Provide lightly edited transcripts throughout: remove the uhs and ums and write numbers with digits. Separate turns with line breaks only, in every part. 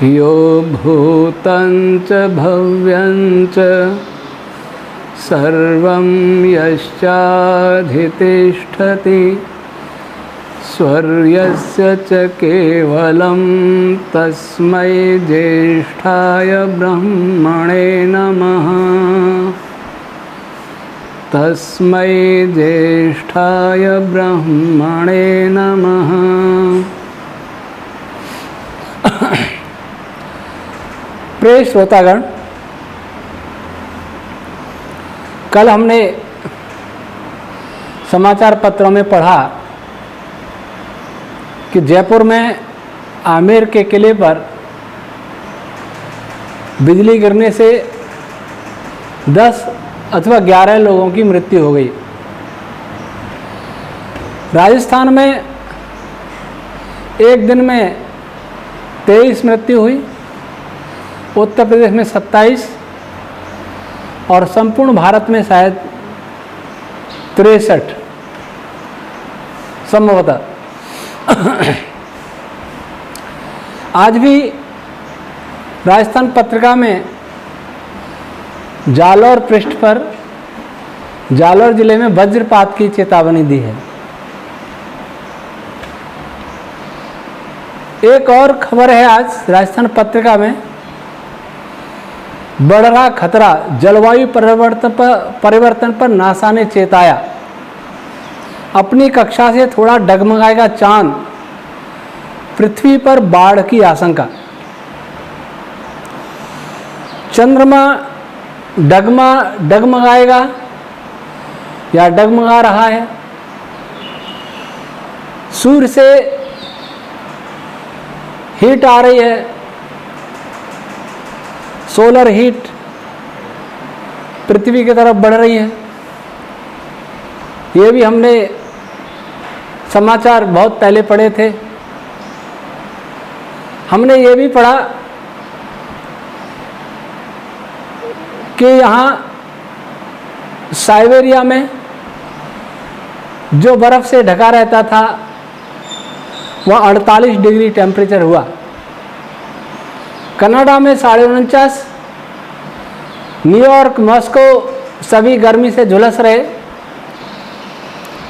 यो भूतं च भव्यं च सर्वं यश्चाधितिष्ठति स्वर्यस्य च केवलं तस्मै ज्येष्ठाय ब्रह्मणे नमः। तस्मै ज्येष्ठाय ब्रह्मणे नमः। प्रिय श्रोतागण, कल हमने समाचार पत्रों में पढ़ा कि जयपुर में आमेर के किले पर बिजली गिरने से 10 अथवा 11 लोगों की मृत्यु हो गई। राजस्थान में एक दिन में 23 मृत्यु हुई, उत्तर प्रदेश में 27 और संपूर्ण भारत में शायद 63 संभवतः। आज भी राजस्थान पत्रिका में जालौर पृष्ठ पर जालौर जिले में वज्रपात की चेतावनी दी है। एक और खबर है आज राजस्थान पत्रिका में, बढ़ रहा खतरा, जलवायु परिवर्तन पर नासा ने चेताया, अपनी कक्षा से थोड़ा डगमगाएगा चांद, पृथ्वी पर बाढ़ की आशंका। चंद्रमा डगमगाएगा या डगमगा रहा है, सूर्य से हीट आ रही है, सोलर हीट पृथ्वी की तरफ बढ़ रही है। ये भी हमने समाचार बहुत पहले पढ़े थे। हमने ये भी पढ़ा कि यहाँ साइबेरिया में जो बर्फ़ से ढका रहता था वह 48 डिग्री टेम्परेचर हुआ। कनाडा में 49.5, न्यूयॉर्क, मॉस्को सभी गर्मी से झुलस रहे।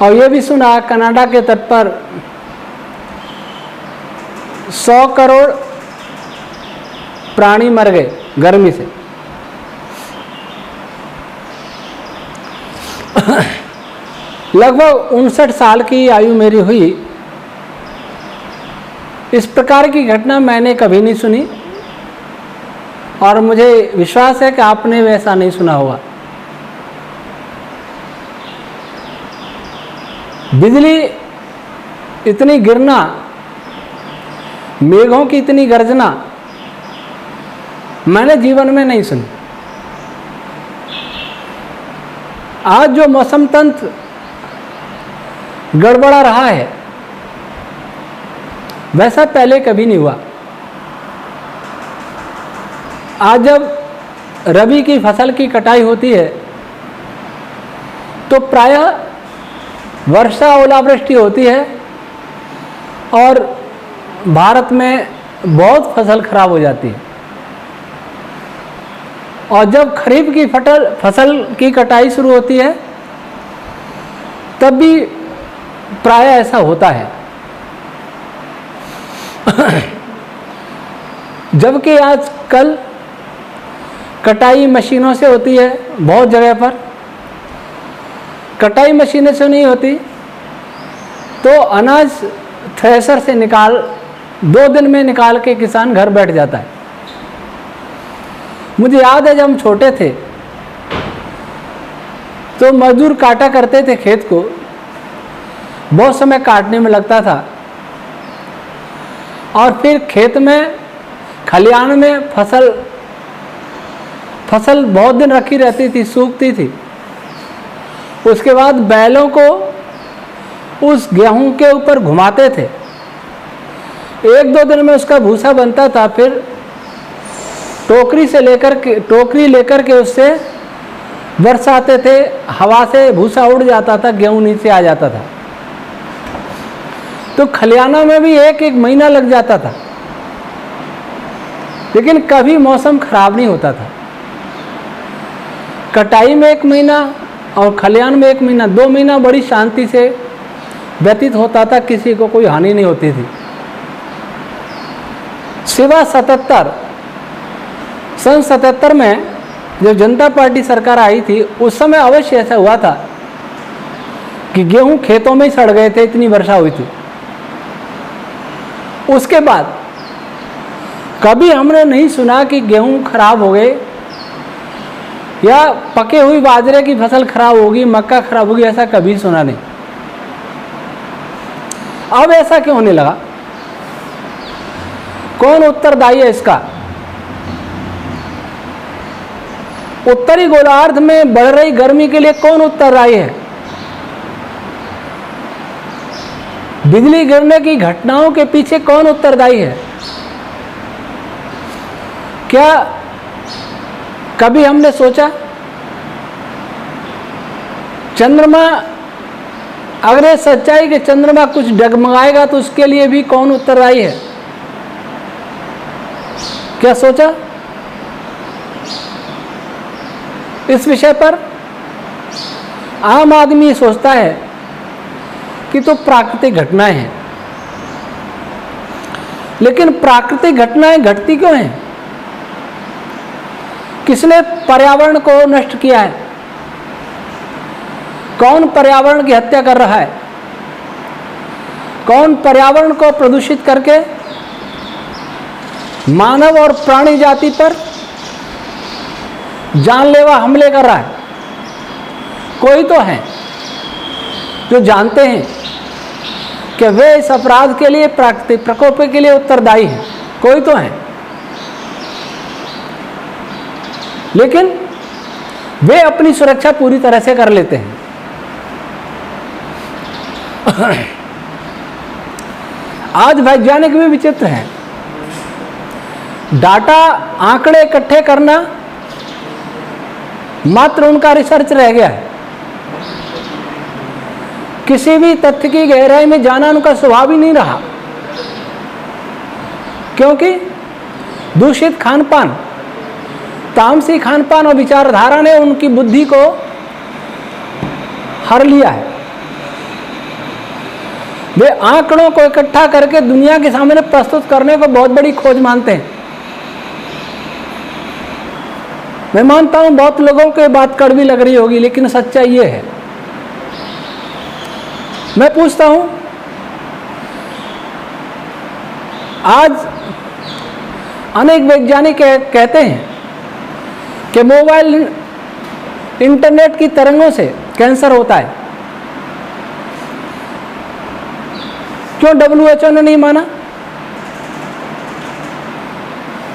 और ये भी सुना कनाडा के तट पर 100 करोड़ प्राणी मर गए गर्मी से। लगभग 59 साल की आयु मेरी हुई, इस प्रकार की घटना मैंने कभी नहीं सुनी और मुझे विश्वास है कि आपने वैसा नहीं सुना होगा। बिजली इतनी गिरना, मेघों की इतनी गर्जना मैंने जीवन में नहीं सुनी। आज जो मौसम तंत्र गड़बड़ा रहा है वैसा पहले कभी नहीं हुआ। आज जब रबी की फसल की कटाई होती है तो प्रायः वर्षा ओलावृष्टि होती है और भारत में बहुत फसल खराब हो जाती है। और जब खरीफ की फसल की कटाई शुरू होती है तब भी प्रायः ऐसा होता है। जबकि आजकल कटाई मशीनों से होती है, बहुत जगह पर कटाई मशीनों से नहीं होती तो अनाज थ्रेशर से 2 दिन में निकाल के किसान घर बैठ जाता है। मुझे याद है जब हम छोटे थे तो मजदूर काटा करते थे खेत को, बहुत समय काटने में लगता था और फिर खेत में खलिहान में फसल बहुत दिन रखी रहती थी, सूखती थी। उसके बाद बैलों को उस गेहूं के ऊपर घुमाते थे, 1-2 दिन में उसका भूसा बनता था। फिर टोकरी लेकर के उससे बरसाते थे, हवा से भूसा उड़ जाता था, गेहूं नीचे आ जाता था। तो खलिहानों में भी 1-1 महीना लग जाता था। लेकिन कभी मौसम खराब नहीं होता था। कटाई में 1 महीना और खलिहान में 1 महीना, 2 महीना बड़ी शांति से व्यतीत होता था, किसी को कोई हानि नहीं होती थी। सिवा 77 सन 77 में जब जनता पार्टी सरकार आई थी, उस समय अवश्य ऐसा हुआ था कि गेहूं खेतों में ही सड़ गए थे, इतनी वर्षा हुई थी। उसके बाद कभी हमने नहीं सुना कि गेहूं खराब हो गए या पके हुई बाजरे की फसल खराब होगी, मक्का खराब होगी, ऐसा कभी सुना नहीं। अब ऐसा क्यों होने लगा? कौन उत्तरदायी है इसका? उत्तरी गोलार्ध में बढ़ रही गर्मी के लिए कौन उत्तरदायी है? बिजली गिरने की घटनाओं के पीछे कौन उत्तरदायी है? क्या कभी हमने सोचा चंद्रमा, अगर ये सच्चाई कि चंद्रमा कुछ डगमगाएगा तो उसके लिए भी कौन उत्तरदायी है? क्या सोचा इस विषय पर? आम आदमी सोचता है कि तो प्राकृतिक घटनाएं हैं, लेकिन प्राकृतिक घटनाएं घटती क्यों हैं? किसने पर्यावरण को नष्ट किया है? कौन पर्यावरण की हत्या कर रहा है? कौन पर्यावरण को प्रदूषित करके मानव और प्राणी जाति पर जानलेवा हमले कर रहा है? कोई तो है जो जानते हैं कि वे इस अपराध के लिए, प्राकृतिक प्रकोप के लिए उत्तरदायी हैं। कोई तो है, लेकिन वे अपनी सुरक्षा पूरी तरह से कर लेते हैं। आज वैज्ञानिक भी विचित्र हैं। डाटा, आंकड़े इकट्ठे करना मात्र उनका रिसर्च रह गया है। किसी भी तथ्य की गहराई में जाना उनका स्वभाव ही नहीं रहा, क्योंकि दूषित खानपान, तामसी खानपान और विचारधारा ने उनकी बुद्धि को हर लिया है। वे आंकड़ों को इकट्ठा करके दुनिया के सामने प्रस्तुत करने को बहुत बड़ी खोज मानते हैं। मैं मानता हूं बहुत लोगों को बात कड़वी लग रही होगी, लेकिन सच्चाई ये है। मैं पूछता हूं, आज अनेक वैज्ञानिक कहते हैं कि मोबाइल इंटरनेट की तरंगों से कैंसर होता है। क्यों WHO ने नहीं माना?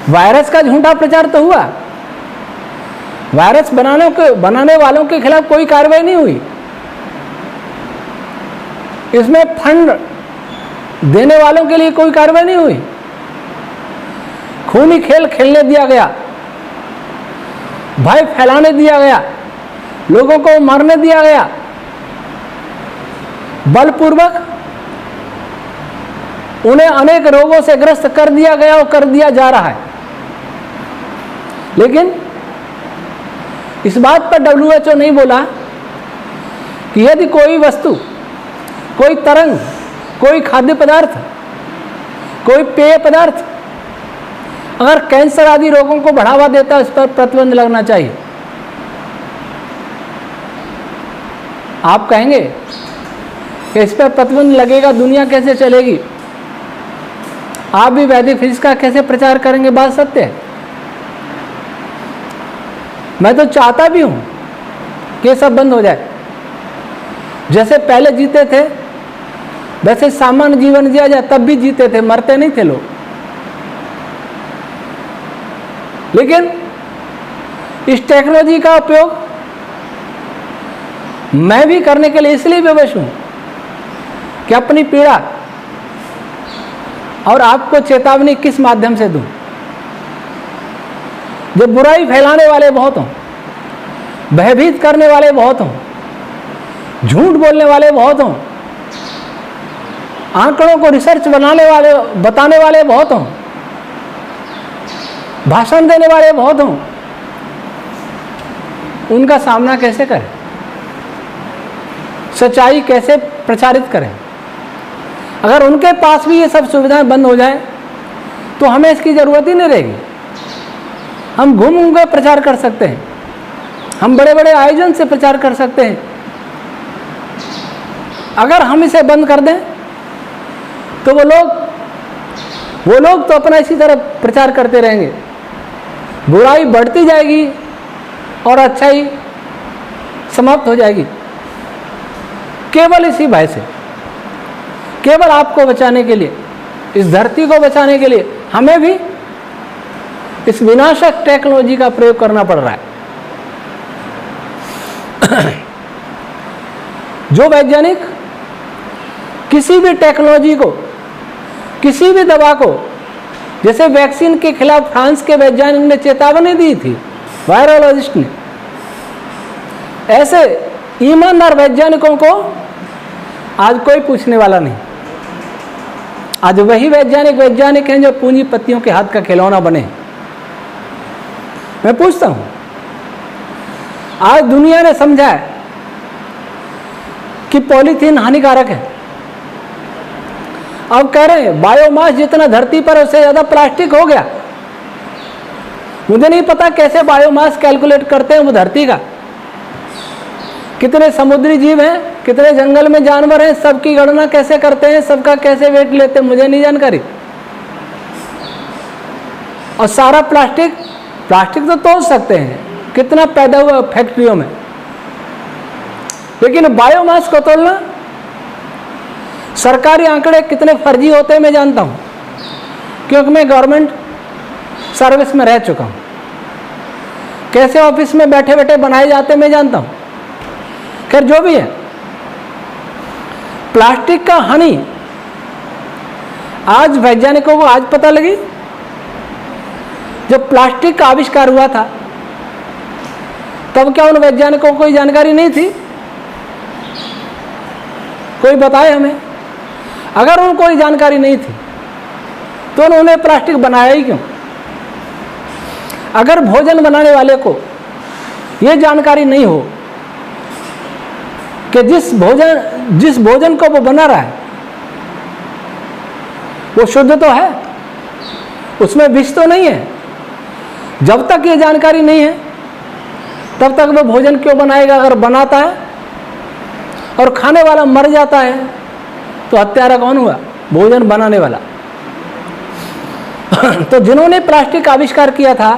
वायरस का झूठा प्रचार तो हुआ, वायरस बनाने वालों के खिलाफ कोई कार्रवाई नहीं हुई। इसमें फंड देने वालों के लिए कोई कार्रवाई नहीं हुई। खूनी खेल खेलने दिया गया, भय फैलाने दिया गया, लोगों को मारने दिया गया, बलपूर्वक उन्हें अनेक रोगों से ग्रस्त कर दिया गया और कर दिया जा रहा है। लेकिन इस बात पर WHO नहीं बोला कि यदि कोई वस्तु, कोई तरंग, कोई खाद्य पदार्थ, कोई पेय पदार्थ अगर कैंसर आदि रोगों को बढ़ावा देता है, इस पर प्रतिबंध लगना चाहिए। आप कहेंगे कि इस पर प्रतिबंध लगेगा, दुनिया कैसे चलेगी? आप भी वैदिक फिजिक्स का कैसे प्रचार करेंगे? बात सत्य है। मैं तो चाहता भी हूं कि सब बंद हो जाए। जैसे पहले जीते थे वैसे सामान्य जीवन जिया जाए, तब भी जीते थे, मरते नहीं थे लोग। लेकिन इस टेक्नोलॉजी का उपयोग मैं भी करने के लिए इसलिए विवश हूं कि अपनी पीड़ा और आपको चेतावनी किस माध्यम से दूं। जो बुराई फैलाने वाले बहुत हों, भयभीत करने वाले बहुत हों, झूठ बोलने वाले बहुत हों, आंकड़ों को रिसर्च बताने वाले बहुत हों, भाषण देने वाले बहुत हों, उनका सामना कैसे करें? सच्चाई कैसे प्रचारित करें? अगर उनके पास भी ये सब सुविधाएं बंद हो जाए तो हमें इसकी ज़रूरत ही नहीं रहेगी। हम घूम घूम कर प्रचार कर सकते हैं, हम बड़े बड़े आयोजन से प्रचार कर सकते हैं। अगर हम इसे बंद कर दें तो वो लोग तो अपना इसी तरह प्रचार करते रहेंगे, बुराई बढ़ती जाएगी और अच्छाई समाप्त हो जाएगी। केवल इसी भय से, केवल आपको बचाने के लिए, इस धरती को बचाने के लिए हमें भी इस विनाशक टेक्नोलॉजी का प्रयोग करना पड़ रहा है। जो वैज्ञानिक किसी भी टेक्नोलॉजी को, किसी भी दवा को, जैसे वैक्सीन के खिलाफ फ्रांस के वैज्ञानिक ने चेतावनी दी थी, वायरोलॉजिस्ट ने, ऐसे ईमानदार वैज्ञानिकों को आज कोई पूछने वाला नहीं। आज वही वैज्ञानिक हैं जो पूंजीपतियों के हाथ का खिलौना बने। मैं पूछता हूं, आज दुनिया ने समझा है कि पॉलीथीन हानिकारक है। अब कह रहे हैं बायोमास जितना धरती पर उससे ज्यादा प्लास्टिक हो गया। मुझे नहीं पता कैसे बायोमास कैलकुलेट करते हैं वो धरती का, कितने समुद्री जीव हैं, कितने जंगल में जानवर हैं, सबकी गणना कैसे करते हैं, सबका कैसे वेट लेते हैं, मुझे नहीं जानकारी। और सारा प्लास्टिक तो तोड़ सकते हैं, कितना पैदा हुआ फैक्ट्रियों में, लेकिन बायोमास को तोड़ना, सरकारी आंकड़े कितने फर्जी होते हैं मैं जानता हूं, क्योंकि मैं गवर्नमेंट सर्विस में रह चुका हूं। कैसे ऑफिस में बैठे बैठे बनाए जाते हैं मैं जानता हूं। खैर जो भी है, प्लास्टिक का हानि आज वैज्ञानिकों को आज पता लगी। जब प्लास्टिक का आविष्कार हुआ था तब क्या उन वैज्ञानिकों को कोई जानकारी नहीं थी? कोई बताए हमें। अगर उनको कोई जानकारी नहीं थी तो उन्होंने प्लास्टिक बनाया ही क्यों? अगर भोजन बनाने वाले को यह जानकारी नहीं हो कि जिस भोजन को वो बना रहा है वो शुद्ध तो है, उसमें विष तो नहीं है, जब तक ये जानकारी नहीं है तब तक वो भोजन क्यों बनाएगा? अगर बनाता है और खाने वाला मर जाता है तो हत्यारा कौन हुआ? भोजन बनाने वाला। तो जिन्होंने प्लास्टिक का आविष्कार किया था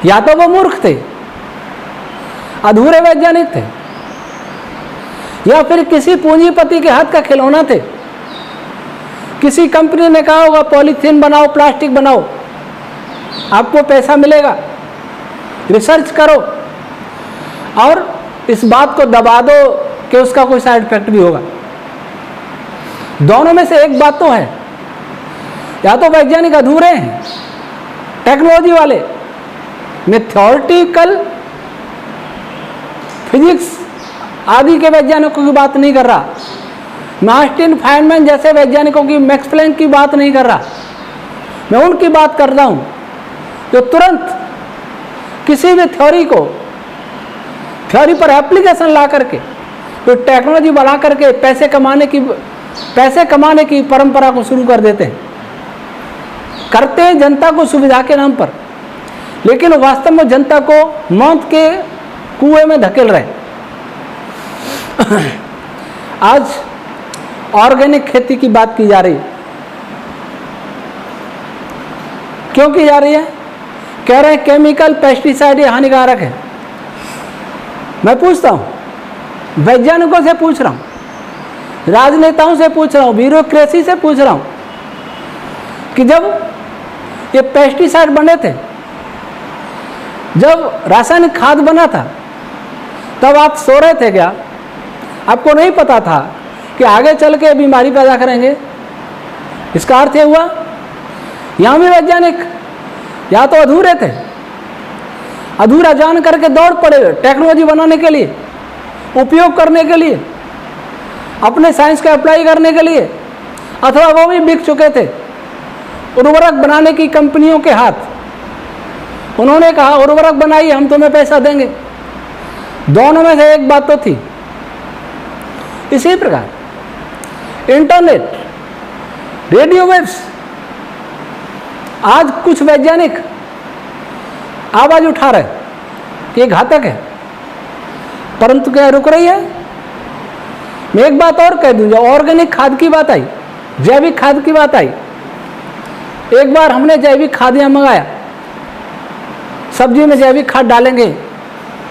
या तो वो मूर्ख थे, अधूरे वैज्ञानिक थे, या फिर किसी पूंजीपति के हाथ का खिलौना थे। किसी कंपनी ने कहा होगा पॉलीथीन बनाओ, प्लास्टिक बनाओ, आपको पैसा मिलेगा, रिसर्च करो और इस बात को दबा दो कि उसका कोई साइड इफेक्ट भी होगा। दोनों में से एक बात तो है, या तो वैज्ञानिक अधूरे हैं, टेक्नोलॉजी वाले, मैं थ्योरेटिकल फिजिक्स आदि के वैज्ञानिकों की बात नहीं कर रहा, मार्टिन फाइनमैन जैसे वैज्ञानिकों की, मैक्स प्लैंक की बात नहीं कर रहा, मैं उनकी बात कर रहा हूं जो तुरंत किसी भी थ्योरी पर एप्लीकेशन ला करके, तो टेक्नोलॉजी बढ़ा करके पैसे कमाने की परंपरा को शुरू कर देते हैं, करते हैं जनता को सुविधा के नाम पर, लेकिन वास्तव में जनता को मौत के कुएं में धकेल रहे। आज ऑर्गेनिक खेती की बात की जा रही है, क्यों की जा रही है? कह रहे हैं केमिकल पेस्टिसाइड ये हानिकारक है। मैं पूछता हूं, वैज्ञानिकों से पूछ रहा हूं, राजनेताओं से पूछ रहा हूं, ब्यूरोक्रेसी से पूछ रहा हूं कि जब ये पेस्टिसाइड बने थे, जब रासायनिक खाद बना था, तब आप सो रहे थे क्या? आपको नहीं पता था कि आगे चल के बीमारी पैदा करेंगे? इसका अर्थ यह हुआ यहां भी वैज्ञानिक या तो अधूरे थे, अधूरा जान करके दौड़ पड़े टेक्नोलॉजी बनाने के लिए, उपयोग करने के लिए, अपने साइंस को अप्लाई करने के लिए, अथवा वो भी बिक चुके थे, उर्वरक बनाने की कंपनियों के हाथ। उन्होंने कहा उर्वरक बनाइए, हम तुम्हें पैसा देंगे। दोनों में से एक बात तो थी। इसी प्रकार इंटरनेट, रेडियो वेव्स, आज कुछ वैज्ञानिक आवाज उठा रहे कि ये घातक है, परंतु क्या रुक रही है? मैं एक बात और कह दूं, जो ऑर्गेनिक खाद की बात आई, जैविक खाद की बात आई, एक बार हमने जैविक खादियां मंगाया, सब्जी में जैविक खाद डालेंगे,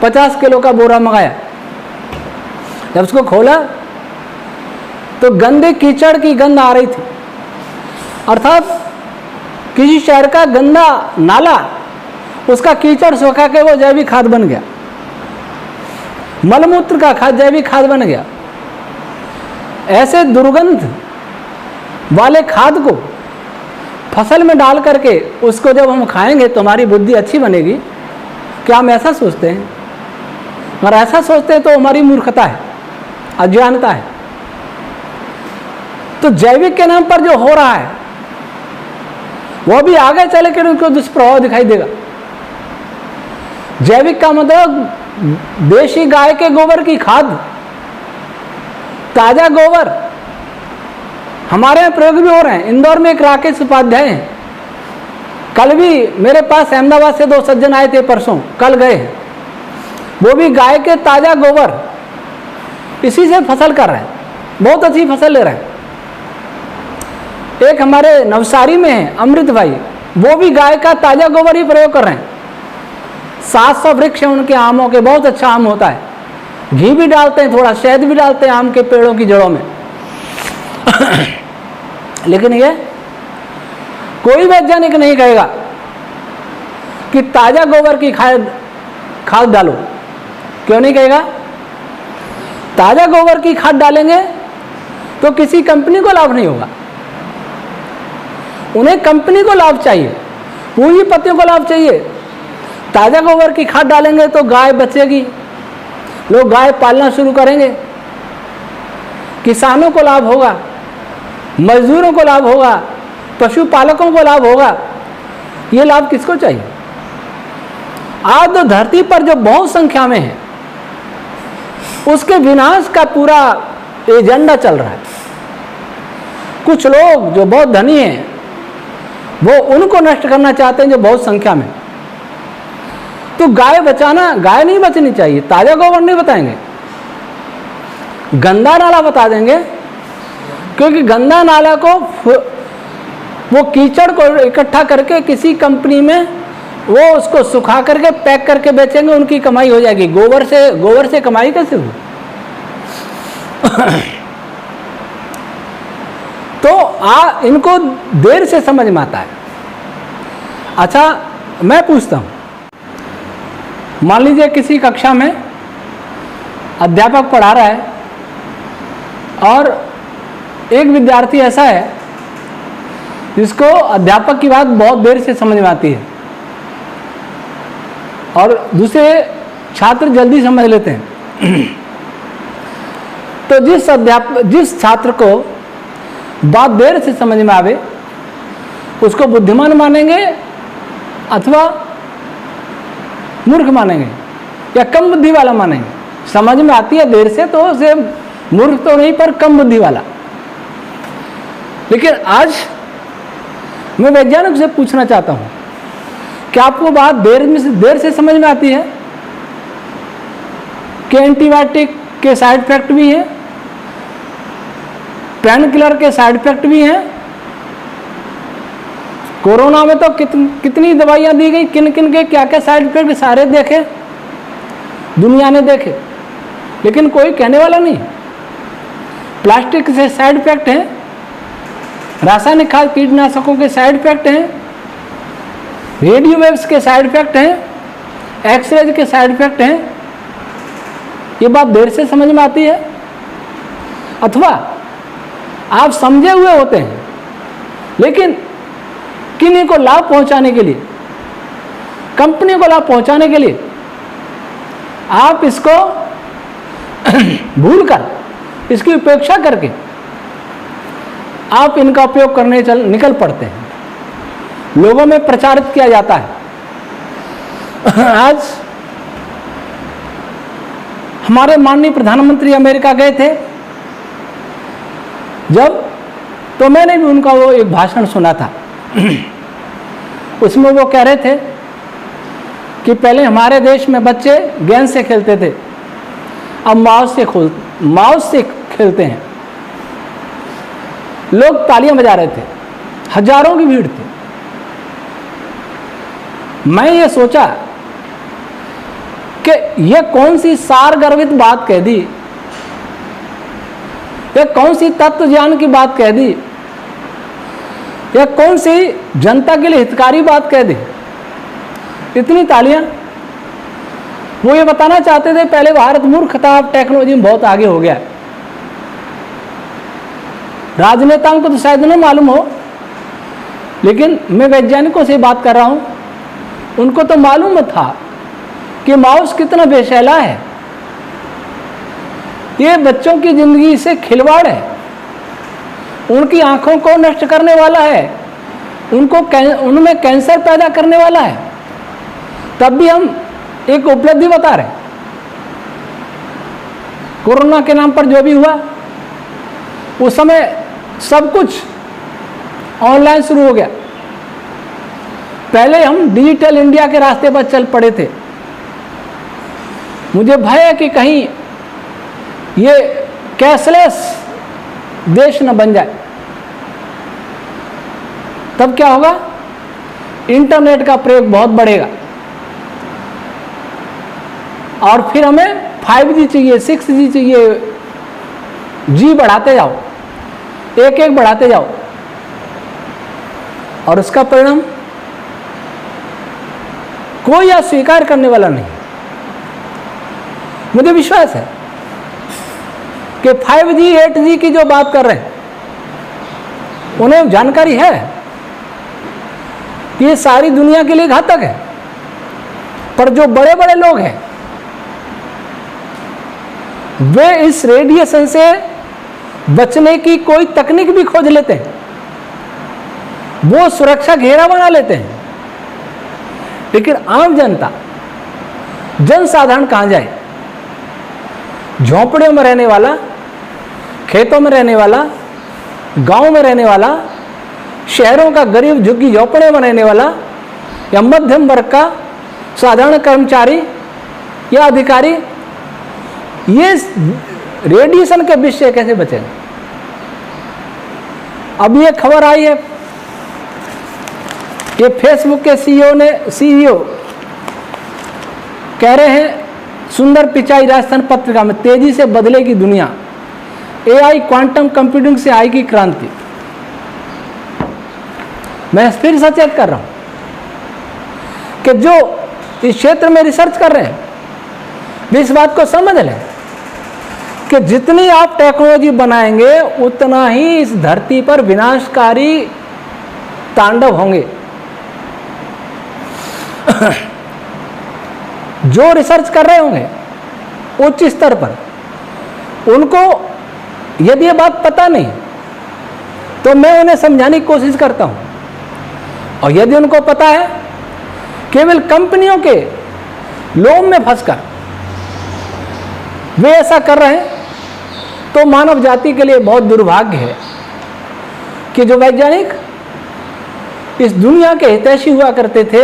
50 किलो का बोरा मंगाया। जब उसको खोला तो गंदे कीचड़ की गंध आ रही थी, अर्थात किसी शहर का गंदा नाला, उसका कीचड़ सुखा के वो जैविक खाद बन गया। मलमूत्र का खाद जैविक खाद बन गया। ऐसे दुर्गंध वाले खाद को फसल में डाल करके उसको जब हम खाएंगे तो हमारी बुद्धि अच्छी बनेगी, क्या हम ऐसा सोचते हैं? अगर ऐसा सोचते हैं तो हमारी मूर्खता है, अज्ञानता है। तो जैविक के नाम पर जो हो रहा है वो भी आगे चले कर उनको दुष्प्रभाव दिखाई देगा। जैविक का मतलब देशी गाय के गोबर की खाद, ताजा गोबर। हमारे यहाँ प्रयोग भी हो रहे हैं। इंदौर में एक राकेश उपाध्याय हैं, कल भी मेरे पास अहमदाबाद से 2 सज्जन आए थे, परसों कल गए हैं। वो भी गाय के ताजा गोबर इसी से फसल कर रहे हैं, बहुत अच्छी फसल ले रहे हैं। एक हमारे नवसारी में है अमृत भाई, वो भी गाय का ताजा गोबर ही प्रयोग कर रहे हैं। 700 वृक्ष हैं उनके आमों के, बहुत अच्छा आम होता है। घी भी डालते हैं, थोड़ा शहद भी डालते हैं आम के पेड़ों की जड़ों में। लेकिन ये कोई वैज्ञानिक नहीं कहेगा कि ताजा गोबर की खाद डालो। क्यों नहीं कहेगा? ताजा गोबर की खाद डालेंगे तो किसी कंपनी को लाभ नहीं होगा। उन्हें कंपनी को लाभ चाहिए, पूंजीपतियों को लाभ चाहिए। ताजा गोबर की खाद डालेंगे तो गाय बचेगी, लोग गाय पालना शुरू करेंगे, किसानों को लाभ होगा, मजदूरों को लाभ होगा, पशुपालकों को लाभ होगा। ये लाभ किसको चाहिए? आज तो धरती पर जो बहुत संख्या में है उसके विनाश का पूरा एजेंडा चल रहा है। कुछ लोग जो बहुत धनी हैं वो उनको नष्ट करना चाहते हैं जो बहुत संख्या में। तो गाय बचाना, गाय नहीं बचनी चाहिए, ताजा गोबर नहीं बताएंगे, गंदा नाला बता देंगे। क्योंकि गंदा नाला को वो कीचड़ को इकट्ठा करके किसी कंपनी में वो उसको सुखा करके पैक करके बेचेंगे, उनकी कमाई हो जाएगी। गोबर से कमाई कैसे हुई? तो इनको देर से समझ में आता है। अच्छा, मैं पूछता हूं, मान लीजिए किसी कक्षा में अध्यापक पढ़ा रहा है और एक विद्यार्थी ऐसा है जिसको अध्यापक की बात बहुत देर से समझ में आती है और दूसरे छात्र जल्दी समझ लेते हैं। तो जिस छात्र को बात देर से समझ में आवे उसको बुद्धिमान मानेंगे अथवा मूर्ख मानेंगे या कम बुद्धि वाला मानेंगे? समझ में आती है देर से तो उसे मूर्ख तो नहीं पर कम बुद्धि वाला। लेकिन आज मैं वैज्ञानिक से पूछना चाहता हूं, क्या आपको बात देर से समझ में आती है कि एंटीबायोटिक के साइड इफेक्ट भी हैं, पेन किलर के साइड इफेक्ट भी हैं? कोरोना में तो कितनी दवाइयां दी गई, किन किन के क्या क्या साइड इफेक्ट सारे देखे, दुनिया ने देखे, लेकिन कोई कहने वाला नहीं। प्लास्टिक से साइड इफेक्ट हैं, रासायनिक खाद कीटनाशकों के साइड इफेक्ट हैं, रेडियो वेव्स के साइड इफेक्ट हैं, एक्सरे के साइड इफेक्ट हैं। ये बात देर से समझ में आती है। अथवा आप समझे हुए होते हैं लेकिन किन्हीं को लाभ पहुंचाने के लिए, कंपनी को लाभ पहुंचाने के लिए आप इसको भूलकर, इसकी उपेक्षा करके आप इनका उपयोग करने निकल पड़ते हैं। लोगों में प्रचारित किया जाता है। आज हमारे माननीय प्रधानमंत्री अमेरिका गए थे जब, तो मैंने भी उनका वो एक भाषण सुना था। उसमें वो कह रहे थे कि पहले हमारे देश में बच्चे गेंद से खेलते थे, अब माउस से खेलते हैं। लोग तालियां बजा रहे थे, हजारों की भीड़ थी। मैं ये सोचा कि यह कौन सी सारगर्भित बात कह दी, यह कौन सी तत्व ज्ञान की बात कह दी, यह कौन सी जनता के लिए हितकारी बात कह दी। इतनी तालियां। वो ये बताना चाहते थे पहले भारत मूर्ख था, अब टेक्नोलॉजी में बहुत आगे हो गया। राजनेताओं को तो शायद न मालूम हो, लेकिन मैं वैज्ञानिकों से बात कर रहा हूं, उनको तो मालूम था कि माउस कितना बेशैला है। ये बच्चों की जिंदगी से खिलवाड़ है, उनकी आंखों को नष्ट करने वाला है, उनमें कैंसर पैदा करने वाला है। तब भी हम एक उपलब्धि बता रहे। कोरोना के नाम पर जो भी हुआ, उस समय सब कुछ ऑनलाइन शुरू हो गया। पहले हम डिजिटल इंडिया के रास्ते पर चल पड़े थे। मुझे भय है कि कहीं ये कैशलेस देश न बन जाए। तब क्या होगा? इंटरनेट का प्रयोग बहुत बढ़ेगा और फिर हमें 5G चाहिए, 6G चाहिए, G बढ़ाते जाओ, एक एक बढ़ाते जाओ, और उसका परिणाम कोई अस्वीकार करने वाला नहीं। मुझे विश्वास है कि 5G 8G की जो बात कर रहे हैं, उन्हें जानकारी है कि ये सारी दुनिया के लिए घातक है, पर जो बड़े बड़े लोग हैं वे इस रेडिएशन से बचने की कोई तकनीक भी खोज लेते हैं, वो सुरक्षा घेरा बना लेते हैं। लेकिन आम जनता, जनसाधारण कहां जाए? झोंपड़ियों में रहने वाला, खेतों में रहने वाला, गांव में रहने वाला, शहरों का गरीब झुग्गी झोंपड़े में रहने वाला, या मध्यम वर्ग का साधारण कर्मचारी या अधिकारी, ये रेडिएशन के विषय कैसे बचेंगे? अब ये खबर आई है कि फेसबुक के सीईओ कह रहे हैं, सुंदर पिचाई राजस्थान पत्रिका में, तेजी से बदलेगी दुनिया, एआई क्वांटम कंप्यूटिंग से आएगी क्रांति। मैं फिर सचेत कर रहा हूं कि जो इस क्षेत्र में रिसर्च कर रहे हैं वे इस बात को समझ लें कि जितनी आप टेक्नोलॉजी बनाएंगे उतना ही इस धरती पर विनाशकारी तांडव होंगे। जो रिसर्च कर रहे होंगे उच्च स्तर पर, उनको यदि ये बात पता नहीं तो मैं उन्हें समझाने की कोशिश करता हूं, और यदि उनको पता है, केवल कंपनियों के लोभ में फंसकर वे ऐसा कर रहे हैं, तो मानव जाति के लिए बहुत दुर्भाग्य है कि जो वैज्ञानिक इस दुनिया के हितैषी हुआ करते थे,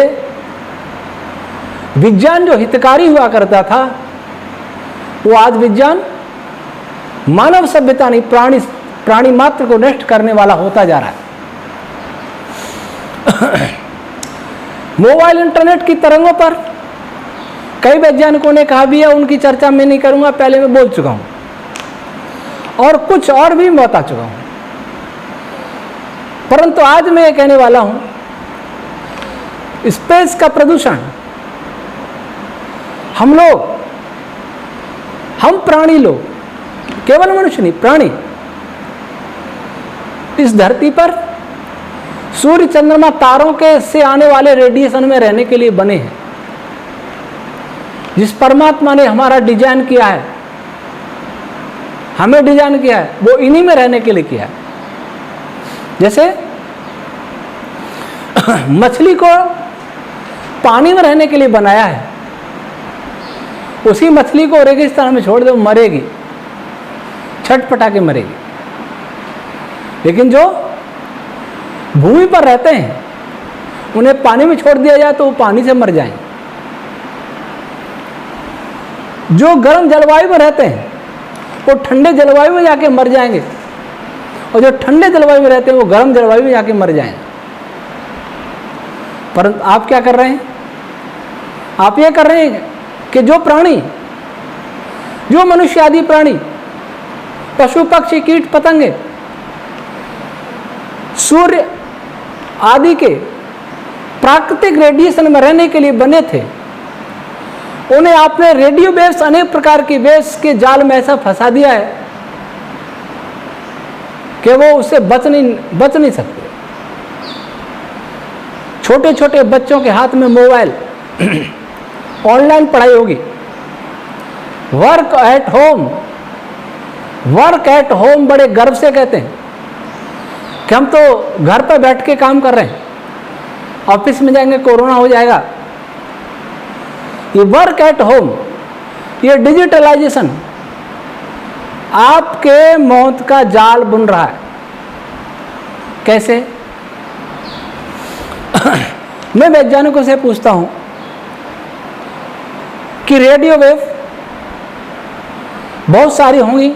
विज्ञान जो हितकारी हुआ करता था, वो आज विज्ञान मानव सभ्यता नहीं, प्राणी मात्र को नष्ट करने वाला होता जा रहा है। मोबाइल इंटरनेट की तरंगों पर कई वैज्ञानिकों ने कहा भी है, उनकी चर्चा मैं नहीं करूंगा, पहले मैं बोल चुका हूं और कुछ और भी मैं बता चुका हूं। परंतु आज मैं ये कहने वाला हूं, स्पेस का प्रदूषण हम प्राणी लोग, केवल मनुष्य नहीं, प्राणी इस धरती पर सूर्य, चंद्रमा, तारों के से आने वाले रेडिएशन में रहने के लिए बने हैं। जिस परमात्मा ने हमारा डिजाइन किया है, हमें डिजाइन किया है, वो इन्हीं में रहने के लिए किया है। जैसे मछली को पानी में रहने के लिए बनाया है, उसी मछली को रेगिस्तान में छोड़ दो, मरेगी, छटपटा के मरेगी। लेकिन जो भूमि पर रहते हैं उन्हें पानी में छोड़ दिया जाए तो वो पानी से मर जाएंगे। जो गर्म जलवायु में रहते हैं वो ठंडे जलवायु में जाके मर जाएंगे, और जो ठंडे जलवायु में रहते हैं वो गर्म जलवायु में जाके मर जाएंगे। परंतु आप क्या कर रहे हैं? आप ये कर रहे हैं कि जो प्राणी, जो मनुष्य आदि प्राणी, पशु पक्षी कीट पतंगे, सूर्य आदि के प्राकृतिक रेडिएशन में रहने के लिए बने थे, उन्हें आपने रेडियो वेव्स, अनेक प्रकार की वेव्स के जाल में ऐसा फंसा दिया है कि वो उससे बच नहीं सकते। छोटे छोटे बच्चों के हाथ में मोबाइल, ऑनलाइन पढ़ाई होगी, वर्क एट होम बड़े गर्व से कहते हैं कि हम तो घर पर बैठ के काम कर रहे हैं, ऑफिस में जाएंगे कोरोना हो जाएगा। ये वर्क एट होम, ये डिजिटलाइजेशन आपके मौत का जाल बुन रहा है। कैसे? मैं वैज्ञानिकों से पूछता हूं कि रेडियो वेव बहुत सारी होंगी,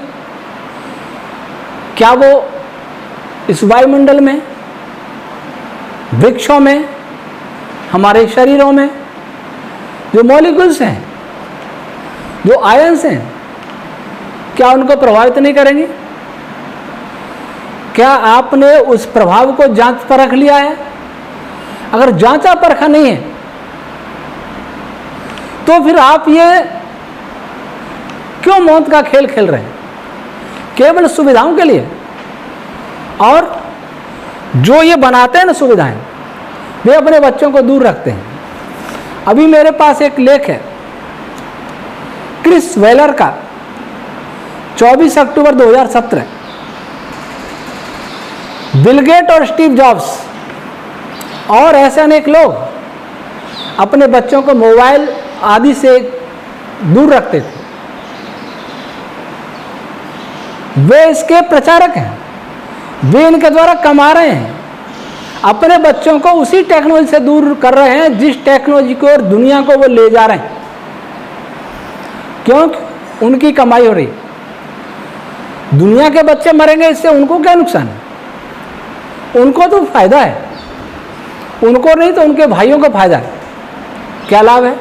क्या वो इस वायुमंडल में, वृक्षों में, हमारे शरीरों में जो मॉलिक्यूल्स हैं, जो आयंस हैं, क्या उनको प्रभावित नहीं करेंगे? क्या आपने उस प्रभाव को जांच परख लिया है? अगर जांचा परखा नहीं है तो फिर आप ये क्यों मौत का खेल खेल रहे हैं? केवल सुविधाओं के लिए। और जो ये बनाते हैं ना सुविधाएं, वे अपने बच्चों को दूर रखते हैं। अभी मेरे पास एक लेख है क्रिस वेलर का, 24 अक्टूबर 2017। बिल गेट और स्टीव जॉब्स और ऐसे अनेक लोग अपने बच्चों को मोबाइल आदि से दूर रखते थे। वे इसके प्रचारक हैं, वे इनके द्वारा कमा रहे हैं, अपने बच्चों को उसी टेक्नोलॉजी से दूर कर रहे हैं जिस टेक्नोलॉजी को और दुनिया को वो ले जा रहे हैं। क्योंकि उनकी कमाई हो रही। दुनिया के बच्चे मरेंगे, इससे उनको क्या नुकसान है? उनको तो फायदा है, उनको नहीं तो उनके भाइयों को फायदा है। क्या लाभ है?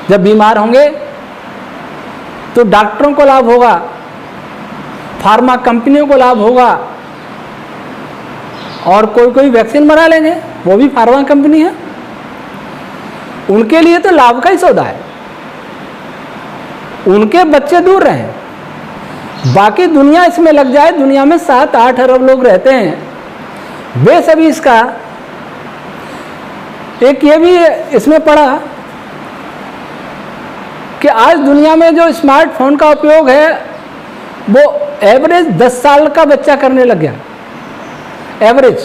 जब बीमार होंगे तो डॉक्टरों को लाभ होगा, फार्मा कंपनियों को लाभ होगा, और कोई वैक्सीन बना लेंगे, वो भी फार्मा कंपनी है, उनके लिए तो लाभ का ही सौदा है। उनके बच्चे दूर रहें, बाकी दुनिया इसमें लग जाए। दुनिया में 7-8 अरब लोग रहते हैं, वे सभी इसका। एक ये भी इसमें पढ़ा कि आज दुनिया में जो स्मार्टफोन का उपयोग है वो एवरेज 10 साल का बच्चा करने लग गया। एवरेज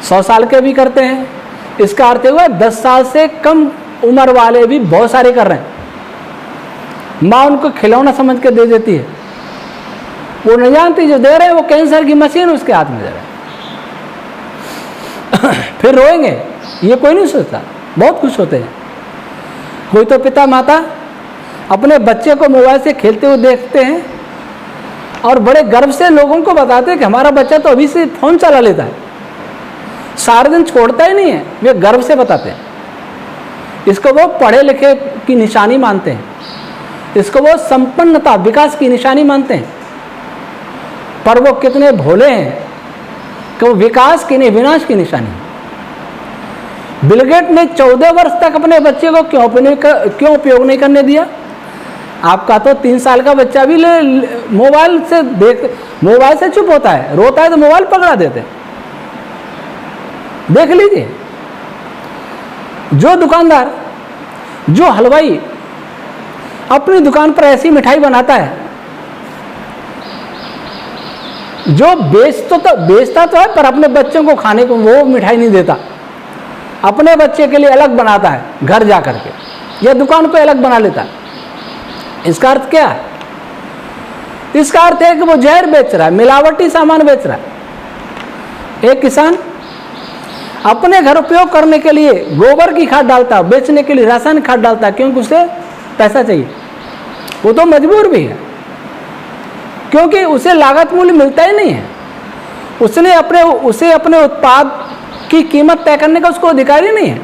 100 साल के भी करते हैं। इसका अर्थ हुआ 10 साल से कम उम्र वाले भी बहुत सारे कर रहे हैं। माँ उनको खिलौना समझ के दे देती है, वो नहीं जानती जो दे रहे हैं वो कैंसर की मशीन उसके हाथ में दे रहे हैं। फिर रोएंगे, ये कोई नहीं सोचता, बहुत खुश होते हैं। कोई तो पिता माता अपने बच्चे को मोबाइल से खेलते हुए देखते हैं और बड़े गर्व से लोगों को बताते हैं कि हमारा बच्चा तो अभी से फोन चला लेता है, सारे दिन छोड़ता ही नहीं है। वे गर्व से बताते हैं। इसको वो पढ़े लिखे की निशानी मानते हैं, इसको वो संपन्नता विकास की निशानी मानते हैं। पर वो कितने भोले हैं कि वो विकास की नहीं विनाश की निशानी है। बिल गेट ने 14 वर्ष तक अपने बच्चे को क्यों उपयोग नहीं करने दिया? आपका तो 3 साल का बच्चा भी मोबाइल से चुप होता है, रोता है तो मोबाइल पकड़ा देते हैं। देख लीजिए, जो दुकानदार, जो हलवाई अपनी दुकान पर ऐसी मिठाई बनाता है जो बेचता तो है, पर अपने बच्चों को खाने को वो मिठाई नहीं देता, अपने बच्चे के लिए अलग बनाता है घर जा करके, या दुकान पे अलग बना लेता है। इसका अर्थ क्या है? इसका अर्थ है कि वो जहर बेच रहा है, मिलावटी सामान बेच रहा है। एक किसान अपने घर उपयोग करने के लिए गोबर की खाद डालता है, बेचने के लिए रासायनिक खाद डालता है, क्योंकि उसे पैसा चाहिए। वो तो मजबूर भी है, क्योंकि उसे लागत मूल्य मिलता ही नहीं है। उसे अपने उत्पाद की कीमत तय करने का उसको अधिकार ही नहीं है।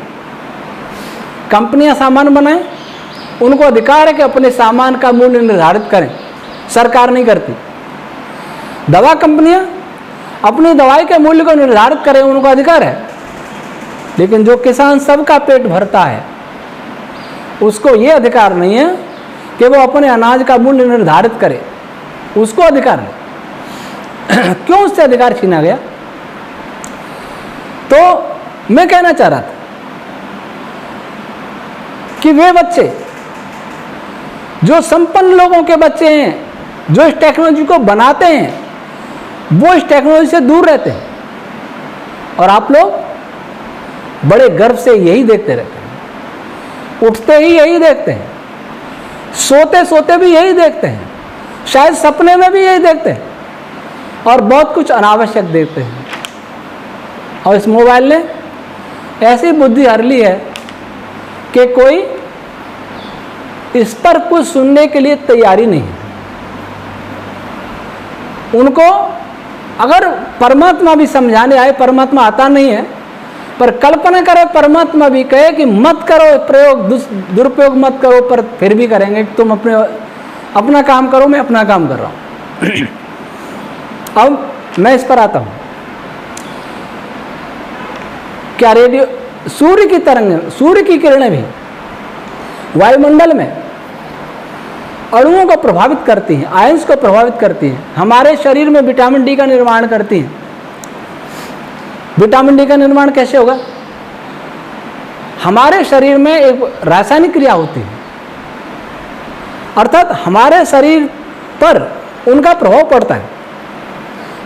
कंपनियां सामान बनाएं, उनको अधिकार है कि अपने सामान का मूल्य निर्धारित करें, सरकार नहीं करती। दवा कंपनियां अपनी दवाई के मूल्य को निर्धारित करें, उनको अधिकार है। लेकिन जो किसान सबका पेट भरता है, उसको ये अधिकार नहीं है कि वो अपने अनाज का मूल्य निर्धारित करे, उसको अधिकार नहीं। क्यों उससे अधिकार छीना गया? तो मैं कहना चाह रहा था कि वे बच्चे जो संपन्न लोगों के बच्चे हैं, जो इस टेक्नोलॉजी को बनाते हैं, वो इस टेक्नोलॉजी से दूर रहते हैं। और आप लोग बड़े गर्व से यही देखते रहते हैं, उठते ही यही देखते हैं, सोते सोते भी यही देखते हैं, शायद सपने में भी यही देखते हैं, और बहुत कुछ अनावश्यक देखते हैं। और इस मोबाइल ने ऐसी बुद्धि हर ली है कि कोई इस पर कुछ सुनने के लिए तैयारी नहीं है। उनको अगर परमात्मा भी समझाने आए, परमात्मा आता नहीं है, पर कल्पना करे परमात्मा भी कहे कि मत करो प्रयोग, दुरुपयोग मत करो, पर फिर भी करेंगे कि तुम अपना काम करो, मैं अपना काम कर रहा हूं। अब मैं इस पर आता हूं। क्या रेडियो, सूर्य की तरंगें, सूर्य की किरणें भी वायुमंडल में अणुओं को प्रभावित करती हैं, आयंस को प्रभावित करती हैं, हमारे शरीर में विटामिन डी का निर्माण करती हैं। विटामिन डी का निर्माण कैसे होगा? हमारे शरीर में एक रासायनिक क्रिया होती है, अर्थात हमारे शरीर पर उनका प्रभाव पड़ता है,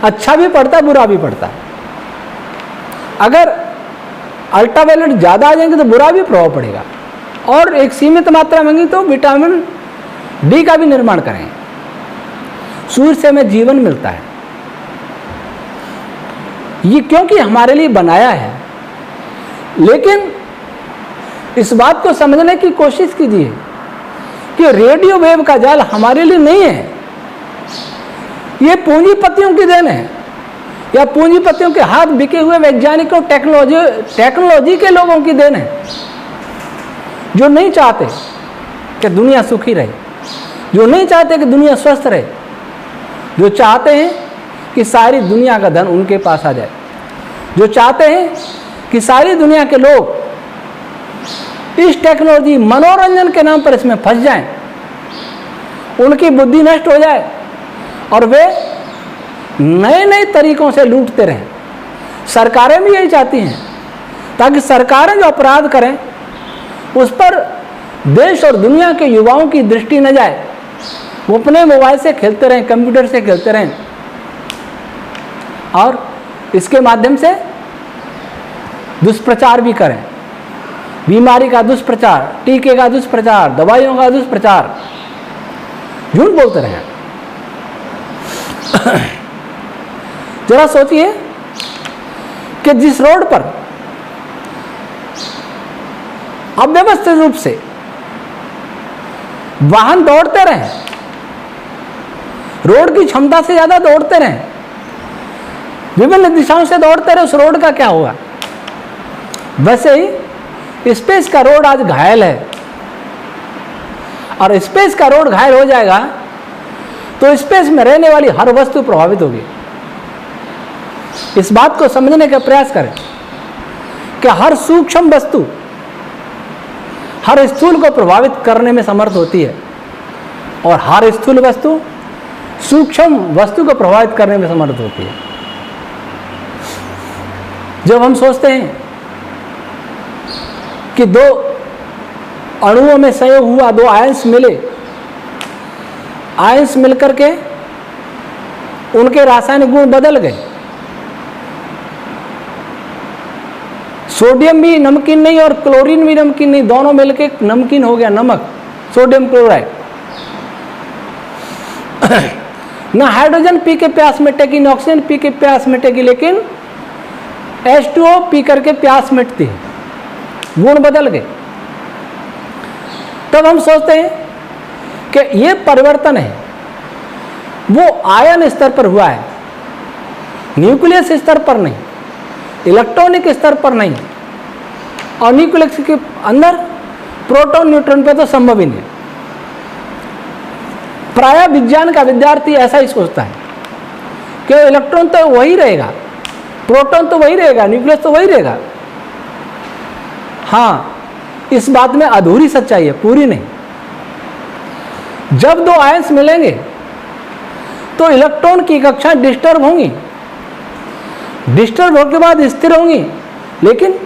अच्छा भी पड़ता है, बुरा भी पड़ता है। अगर अल्ट्रावायलेट ज़्यादा आ जाएंगे तो बुरा भी प्रभाव पड़ेगा, और एक सीमित मात्रा में तो विटामिन डी का भी निर्माण करेंगे। सूर्य से हमें जीवन मिलता है, ये क्योंकि हमारे लिए बनाया है। लेकिन इस बात को समझने की कोशिश कीजिए कि रेडियो वेव का जाल हमारे लिए नहीं है, ये पूंजीपतियों की देन है, या पूंजीपतियों के हाथ बिके हुए वैज्ञानिकों, टेक्नोलॉजी के लोगों की देन है, जो नहीं चाहते कि दुनिया सुखी रहे, जो नहीं चाहते कि दुनिया स्वस्थ रहे, जो चाहते हैं कि सारी दुनिया का धन उनके पास आ जाए, जो चाहते हैं कि सारी दुनिया के लोग इस टेक्नोलॉजी, मनोरंजन के नाम पर इसमें फंस जाएं, उनकी बुद्धि नष्ट हो जाए और वे नए नए तरीकों से लूटते रहें। सरकारें भी यही चाहती हैं, ताकि सरकारें जो अपराध करें उस पर देश और दुनिया के युवाओं की दृष्टि न जाए, वो अपने मोबाइल से खेलते रहें, कंप्यूटर से खेलते रहें, और इसके माध्यम से दुष्प्रचार भी करें, बीमारी का दुष्प्रचार, टीके का दुष्प्रचार, दवाइयों का दुष्प्रचार, झूठ बोलते रहें। जरा सोचिए कि जिस रोड पर अव्यवस्थित रूप से वाहन दौड़ते रहें, रोड की क्षमता से ज्यादा दौड़ते रहें, विभिन्न दिशाओं से दौड़ते रहे, उस रोड का क्या होगा? वैसे ही स्पेस का रोड आज घायल है, और स्पेस का रोड घायल हो जाएगा तो स्पेस में रहने वाली हर वस्तु प्रभावित होगी। इस बात को समझने का प्रयास करें कि हर सूक्ष्म वस्तु हर स्थूल को प्रभावित करने में समर्थ होती है, और हर स्थूल वस्तु सूक्ष्म वस्तु को प्रभावित करने में समर्थ होती है। जब हम सोचते हैं कि दो अणुओं में संयोग हुआ, दो आयंस मिले, आयंस मिलकर के उनके रासायनिक गुण बदल गए। सोडियम भी नमकीन नहीं और क्लोरीन भी नमकीन नहीं, दोनों मिलके नमकीन हो गया, नमक, सोडियम क्लोराइड। ना हाइड्रोजन पी के प्यास मिटेगी, ना ऑक्सीजन पी के प्यास मिटेगी, लेकिन H2O पी करके प्यास मिटती है, गुण बदल गए। तब हम सोचते हैं कि ये परिवर्तन है वो आयन स्तर पर हुआ है, न्यूक्लियस स्तर पर नहीं, इलेक्ट्रॉनिक स्तर पर नहीं, और न्यूक्लियस के अंदर प्रोटॉन न्यूट्रॉन पे तो संभव ही नहीं। प्राय विज्ञान का विद्यार्थी ऐसा ही सोचता है कि इलेक्ट्रॉन तो वही रहेगा, प्रोटॉन तो वही रहेगा, न्यूक्लियस तो वही रहेगा। हाँ, इस बात में अधूरी सच्चाई है, पूरी नहीं। जब दो आयंस मिलेंगे तो इलेक्ट्रॉन की कक्षा डिस्टर्ब होंगी, डिस्टर्ब होने के बाद स्थिर होंगी, लेकिन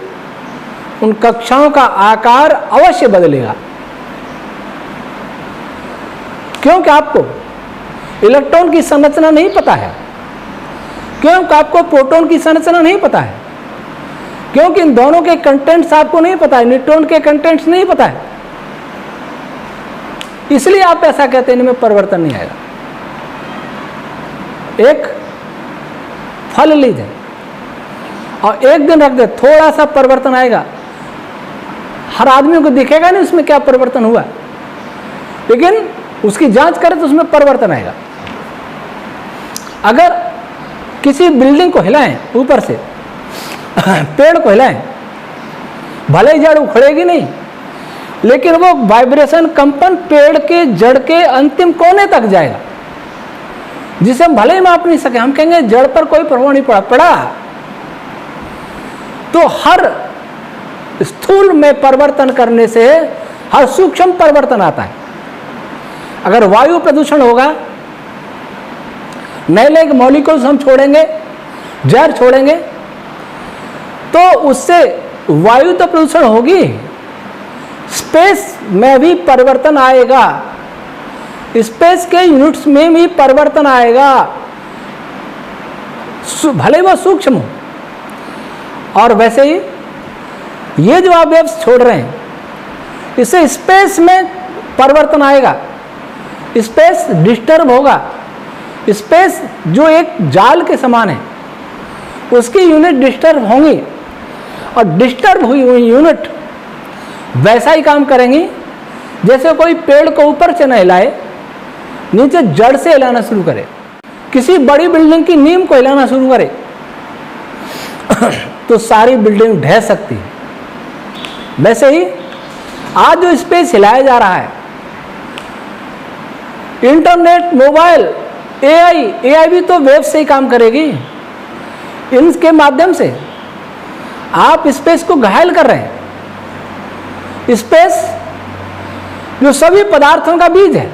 उन कक्षाओं का आकार अवश्य बदलेगा। क्योंकि आपको इलेक्ट्रॉन की संरचना नहीं पता है, क्योंकि आपको प्रोटॉन की संरचना नहीं पता है, क्योंकि इन दोनों के कंटेंट्स आपको नहीं पता है, न्यूट्रॉन के कंटेंट्स नहीं पता है, इसलिए आप ऐसा कहते हैं इनमें परिवर्तन नहीं आएगा। एक फल लीजिए और एक दिन रख दे, थोड़ा सा परिवर्तन आएगा, हर आदमी को दिखेगा नहीं उसमें क्या परिवर्तन हुआ, लेकिन उसकी जांच करें तो उसमें परिवर्तन आएगा। अगर किसी बिल्डिंग को हिलाएं ऊपर से, पेड़ को हिलाएं, भले ही जड़ उखड़ेगी नहीं, लेकिन वो वाइब्रेशन, कंपन पेड़ के जड़ के अंतिम कोने तक जाएगा, जिसे हम भले ही माप नहीं सके। हम कहेंगे जड़ पर कोई प्रभाव नहीं पड़ा। तो हर स्थूल में परिवर्तन करने से हर सूक्ष्म परिवर्तन आता है। अगर वायु प्रदूषण होगा, नए नए मॉलिक्यूल्स हम छोड़ेंगे, जहर छोड़ेंगे, तो उससे वायु तो प्रदूषण होगी, स्पेस में भी परिवर्तन आएगा, स्पेस के यूनिट्स में भी परिवर्तन आएगा, भले वो सूक्ष्म हो। और वैसे ही ये जो आप वेव्स छोड़ रहे हैं, इससे स्पेस में परिवर्तन आएगा, स्पेस डिस्टर्ब होगा। स्पेस जो एक जाल के समान है, उसकी यूनिट डिस्टर्ब होंगी, और डिस्टर्ब हुई हुई यूनिट वैसा ही काम करेंगी जैसे कोई पेड़ को ऊपर से न हिलाए, नीचे जड़ से हिलाना शुरू करे, किसी बड़ी बिल्डिंग की नींव को हिलाना शुरू करे तो सारी बिल्डिंग ढह सकती है। वैसे ही आज जो स्पेस हिलाया जा रहा है, इंटरनेट, मोबाइल, एआई भी तो वेव से ही काम करेगी। इनके माध्यम से आप स्पेस को घायल कर रहे हैं। स्पेस जो सभी पदार्थों का बीज है,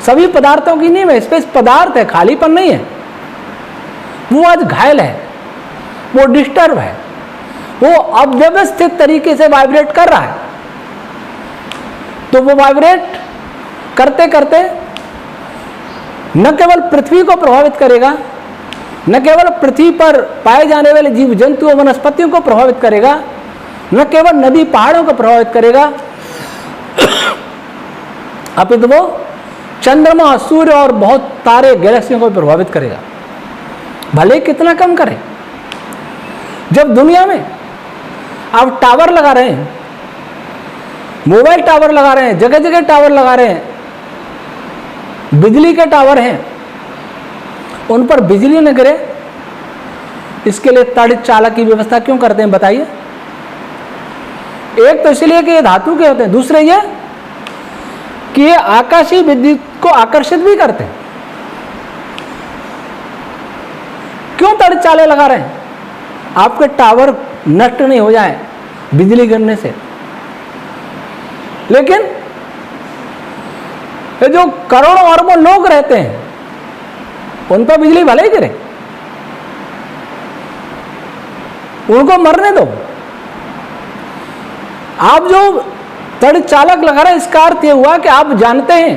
सभी पदार्थों की नींव है। स्पेस पदार्थ है, खालीपन नहीं है। वो आज घायल है, वो डिस्टर्ब है, वो अव्यवस्थित तरीके से वाइब्रेट कर रहा है। तो वो वाइब्रेट करते करते न केवल पृथ्वी को प्रभावित करेगा, न केवल पृथ्वी पर पाए जाने वाले जीव जंतुओं, वनस्पतियों को प्रभावित करेगा, न केवल नदी पहाड़ों को प्रभावित करेगा, अपितु वो चंद्रमा, सूर्य और बहुत तारे, गैलेक्सियों को प्रभावित करेगा, भले कितना कम करे। जब दुनिया में आप टावर लगा रहे हैं, मोबाइल टावर लगा रहे हैं, जगह जगह टावर लगा रहे हैं, बिजली के टावर हैं, उन पर बिजली न गिरे, इसके लिए ताड़ित चालक की व्यवस्था क्यों करते हैं बताइए? एक तो इसलिए कि ये धातु के होते हैं, दूसरे ये कि ये आकाशीय विद्युत को आकर्षित भी करते हैं। क्यों ताड़ित चालक लगा रहे हैं? आपके टावर नष्ट नहीं हो जाए बिजली गिरने से। लेकिन ये जो करोड़ों अरबों लोग रहते हैं, उन पर बिजली भले ही गिरे, उनको मरने दो। आप जो ताड़ित चालक लगा रहे हैं, इसका अर्थ ये हुआ कि आप जानते हैं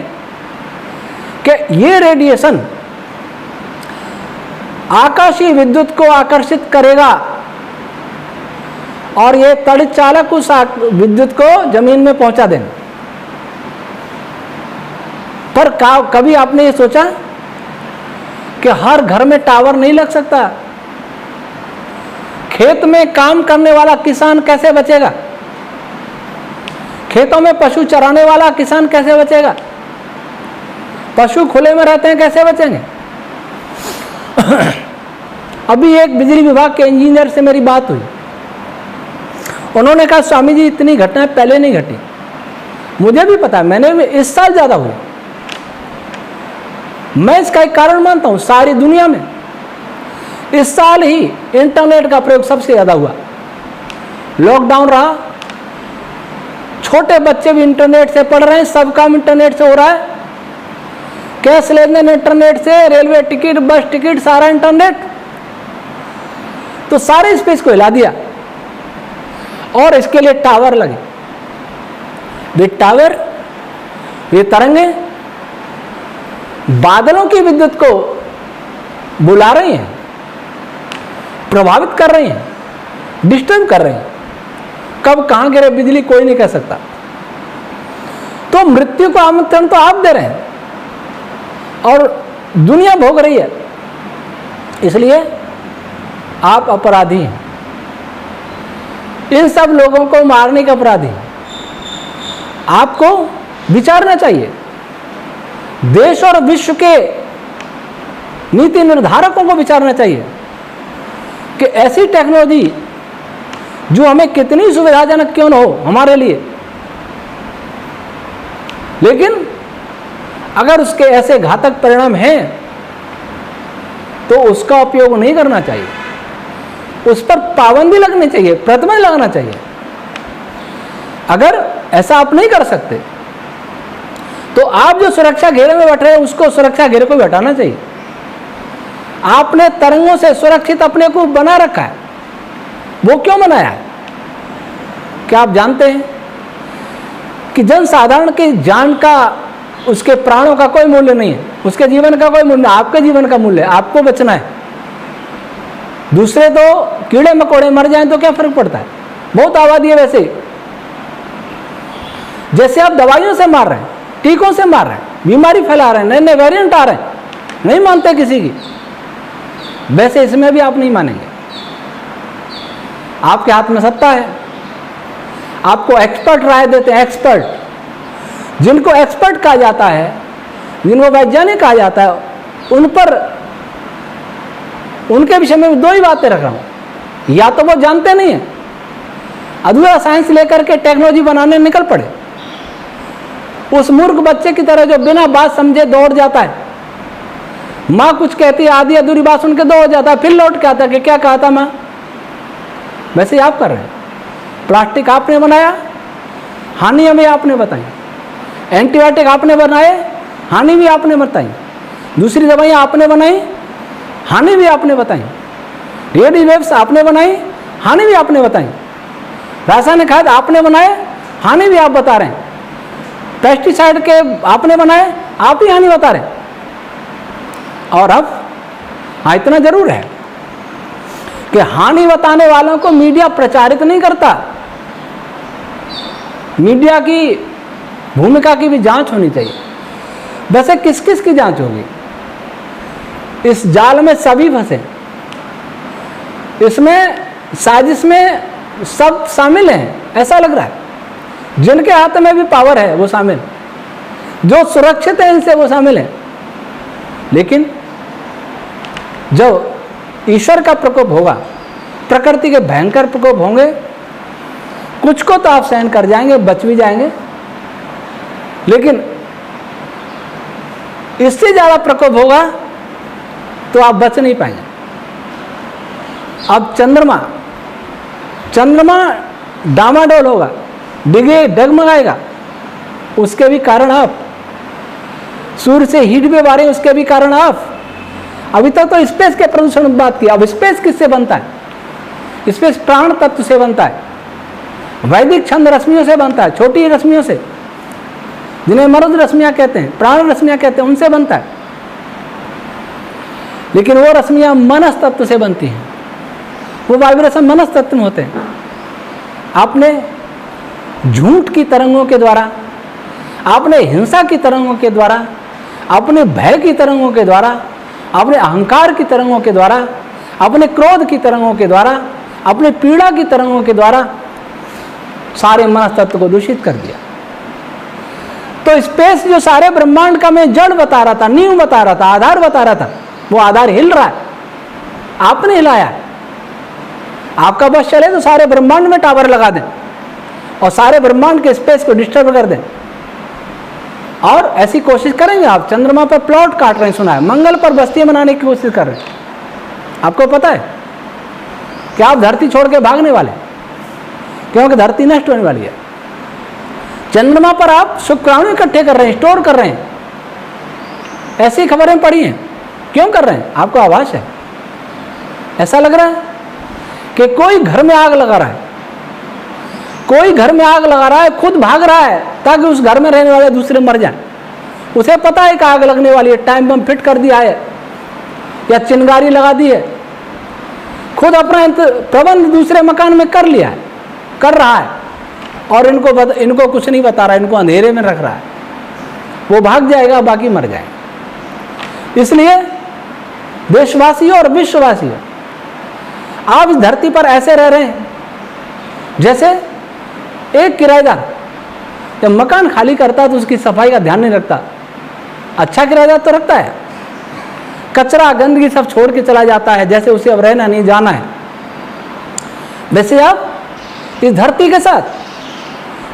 कि ये रेडिएशन आकाशीय विद्युत को आकर्षित करेगा और ये तड़ित चालक उस विद्युत को जमीन में पहुंचा देंगे। पर कभी आपने ये सोचा कि हर घर में टावर नहीं लग सकता? खेत में काम करने वाला किसान कैसे बचेगा? खेतों में पशु चराने वाला किसान कैसे बचेगा? पशु खुले में रहते हैं, कैसे बचेंगे? अभी एक बिजली विभाग के इंजीनियर से मेरी बात हुई। उन्होंने कहा स्वामी जी इतनी घटनाएं पहले नहीं घटी। मुझे भी पता है, मैंने भी इस साल ज्यादा हुई। मैं इसका एक कारण मानता हूं, सारी दुनिया में इस साल ही इंटरनेट का प्रयोग सबसे ज्यादा हुआ। लॉकडाउन रहा, छोटे बच्चे भी इंटरनेट से पढ़ रहे हैं, सब काम इंटरनेट से हो रहा है। कैश लेन देन इंटरनेट से, रेलवे टिकट, बस टिकट, सारा इंटरनेट। तो सारे स्पेस को हिला दिया और इसके लिए टावर लगे। वे टावर, ये तरंगे बादलों की विद्युत को बुला रही हैं, प्रभावित कर रही हैं, डिस्टर्ब कर रही हैं। कब कहां गिरे बिजली कोई नहीं कह सकता। तो मृत्यु को आमंत्रण तो आप दे रहे हैं और दुनिया भोग रही है, इसलिए आप अपराधी हैं। इन सब लोगों को मारने के अपराधी आपको विचारना चाहिए। देश और विश्व के नीति निर्धारकों को विचारना चाहिए कि ऐसी टेक्नोलॉजी जो हमें कितनी सुविधाजनक क्यों न हो हमारे लिए, लेकिन अगर उसके ऐसे घातक परिणाम हैं तो उसका उपयोग नहीं करना चाहिए। उस पर पाबंदी लगनी चाहिए, प्रतिबंध लगना चाहिए। अगर ऐसा आप नहीं कर सकते तो आप जो सुरक्षा घेरे में बैठ रहे हैं उसको सुरक्षा घेरे को भी हटाना चाहिए। आपने तरंगों से सुरक्षित अपने को बना रखा है, वो क्यों बनाया है? क्या आप जानते हैं कि जनसाधारण की जान का, उसके प्राणों का कोई मूल्य नहीं है, उसके जीवन का कोई मूल्य नहीं। आपके जीवन का मूल्य है, आपको बचना है। दूसरे तो कीड़े मकोड़े मर जाएं तो क्या फर्क पड़ता है, बहुत आबादी है वैसे। जैसे आप दवाइयों से मार रहे हैं, टीकों से मार रहे हैं, बीमारी फैला रहे हैं, नए नए वेरिएंट आ रहे हैं, नहीं मानते किसी की, वैसे इसमें भी आप नहीं मानेंगे। आपके हाथ में सत्ता है, आपको एक्सपर्ट राय देते हैं। एक्सपर्ट, जिनको एक्सपर्ट कहा जाता है, जिनको वैज्ञानिक कहा जाता है, उन पर, उनके विषय में दो ही बातें रख रहा हूं। या तो वो जानते नहीं है, अधूरा साइंस लेकर के टेक्नोलॉजी बनाने निकल पड़े, उस मूर्ख बच्चे की तरह जो बिना बात समझे दौड़ जाता है। माँ कुछ कहती है, आधी अधूरी बात सुन के दौड़ जाता है, फिर लौट के आता है कि क्या कहा था माँ। वैसे ही आप कर रहे हैं। प्लास्टिक आपने बनाया, हानि हमें आपने बताई। एंटीबायोटिक आपने बनाए, हानि भी आपने बताई। दूसरी दवाइयाँ आपने बनाई, हानि भी आपने बताई। रेडियोवेव्स आपने बनाई, हानि भी आपने बताई। रासायनिक खाद आपने बनाए, हानि भी आप बता रहे हैं। पेस्टिसाइड के आपने बनाए, आप ही हानि बता रहे हैं। और अब हाँ, इतना जरूर है कि हानि बताने वालों को मीडिया प्रचारित नहीं करता। मीडिया की भूमिका की भी जांच होनी चाहिए। वैसे किस किस की जांच होगी? इस जाल में सभी फंसे, इसमें साजिश में सब शामिल हैं, ऐसा लग रहा है। जिनके हाथ में भी पावर है वो शामिल, जो सुरक्षित है इनसे वो शामिल है। लेकिन जब ईश्वर का प्रकोप होगा, प्रकृति के भयंकर प्रकोप होंगे, कुछ को तो आप सहन कर जाएंगे, बच भी जाएंगे, लेकिन इससे ज्यादा प्रकोप होगा तो आप बच नहीं पाएंगे। अब चंद्रमा डामाडोल होगा, डगमगाएगा, उसके भी कारण आप। सूर्य से हीट वेव आ रही है, उसके भी कारण आप। अभी तक तो स्पेस के प्रदूषण की बात की, अब स्पेस किससे बनता है? स्पेस प्राण तत्व से बनता है, वैदिक छंद रश्मियों से बनता है, छोटी रश्मियों से, जिन्हें मरुद रश्मियां कहते हैं, प्राण रश्मियां कहते हैं, उनसे बनता है। लेकिन वो रश्मियां मनस तत्व से बनती हैं, वो वाइब्रेशन मनस तत्व में होते हैं। आपने झूठ की तरंगों के द्वारा, आपने हिंसा की तरंगों के द्वारा, अपने भय की तरंगों के द्वारा, अपने अहंकार की तरंगों के द्वारा, अपने क्रोध की तरंगों के द्वारा, अपने पीड़ा की तरंगों के द्वारा सारे मनस तत्व को दूषित कर दिया। तो स्पेस जो सारे ब्रह्मांड का मैं जड़ बता रहा था, नींव बता रहा था, आधार बता रहा था, वो आधार हिल रहा है, आपने हिलाया। आपका बस चले तो सारे ब्रह्मांड में टावर लगा दें और सारे ब्रह्मांड के स्पेस को डिस्टर्ब कर दें। और ऐसी कोशिश करेंगे आप, चंद्रमा पर प्लॉट काट रहे हैं, सुना है, मंगल पर बस्तियां बनाने की कोशिश कर रहे हैं। आपको पता है कि आप धरती छोड़ के भागने वाले, क्योंकि धरती नष्ट होने वाली है। चंद्रमा पर आप शुक्राणु इकट्ठे कर रहे हैं, स्टोर कर रहे हैं, ऐसी खबरें पड़ी हैं। क्यों कर रहे हैं? आपको आभास है, ऐसा लग रहा है कि कोई घर में आग लगा रहा है, कोई घर में आग लगा रहा है, खुद भाग रहा है ताकि उस घर में रहने वाले दूसरे मर जाएं। उसे पता है कि आग लगने वाली है, टाइम बम फिट कर दिया है या चिंगारी लगा दी है, खुद अपना प्रबंध दूसरे मकान में कर लिया है, कर रहा है, और इनको कुछ नहीं बता रहा है, इनको अंधेरे में रख रहा है। वो भाग जाएगा, बाकी मर जाएगा। इसलिए देशवासियों और विश्ववासियों, आप इस धरती पर ऐसे रह रहे हैं जैसे एक किराएदार जब मकान खाली करता है तो उसकी सफाई का ध्यान नहीं रखता। अच्छा किराएदार तो रखता है, कचरा गंदगी सब छोड़ के चला जाता है जैसे उसे अब रहना नहीं, जाना है। वैसे आप इस धरती के साथ,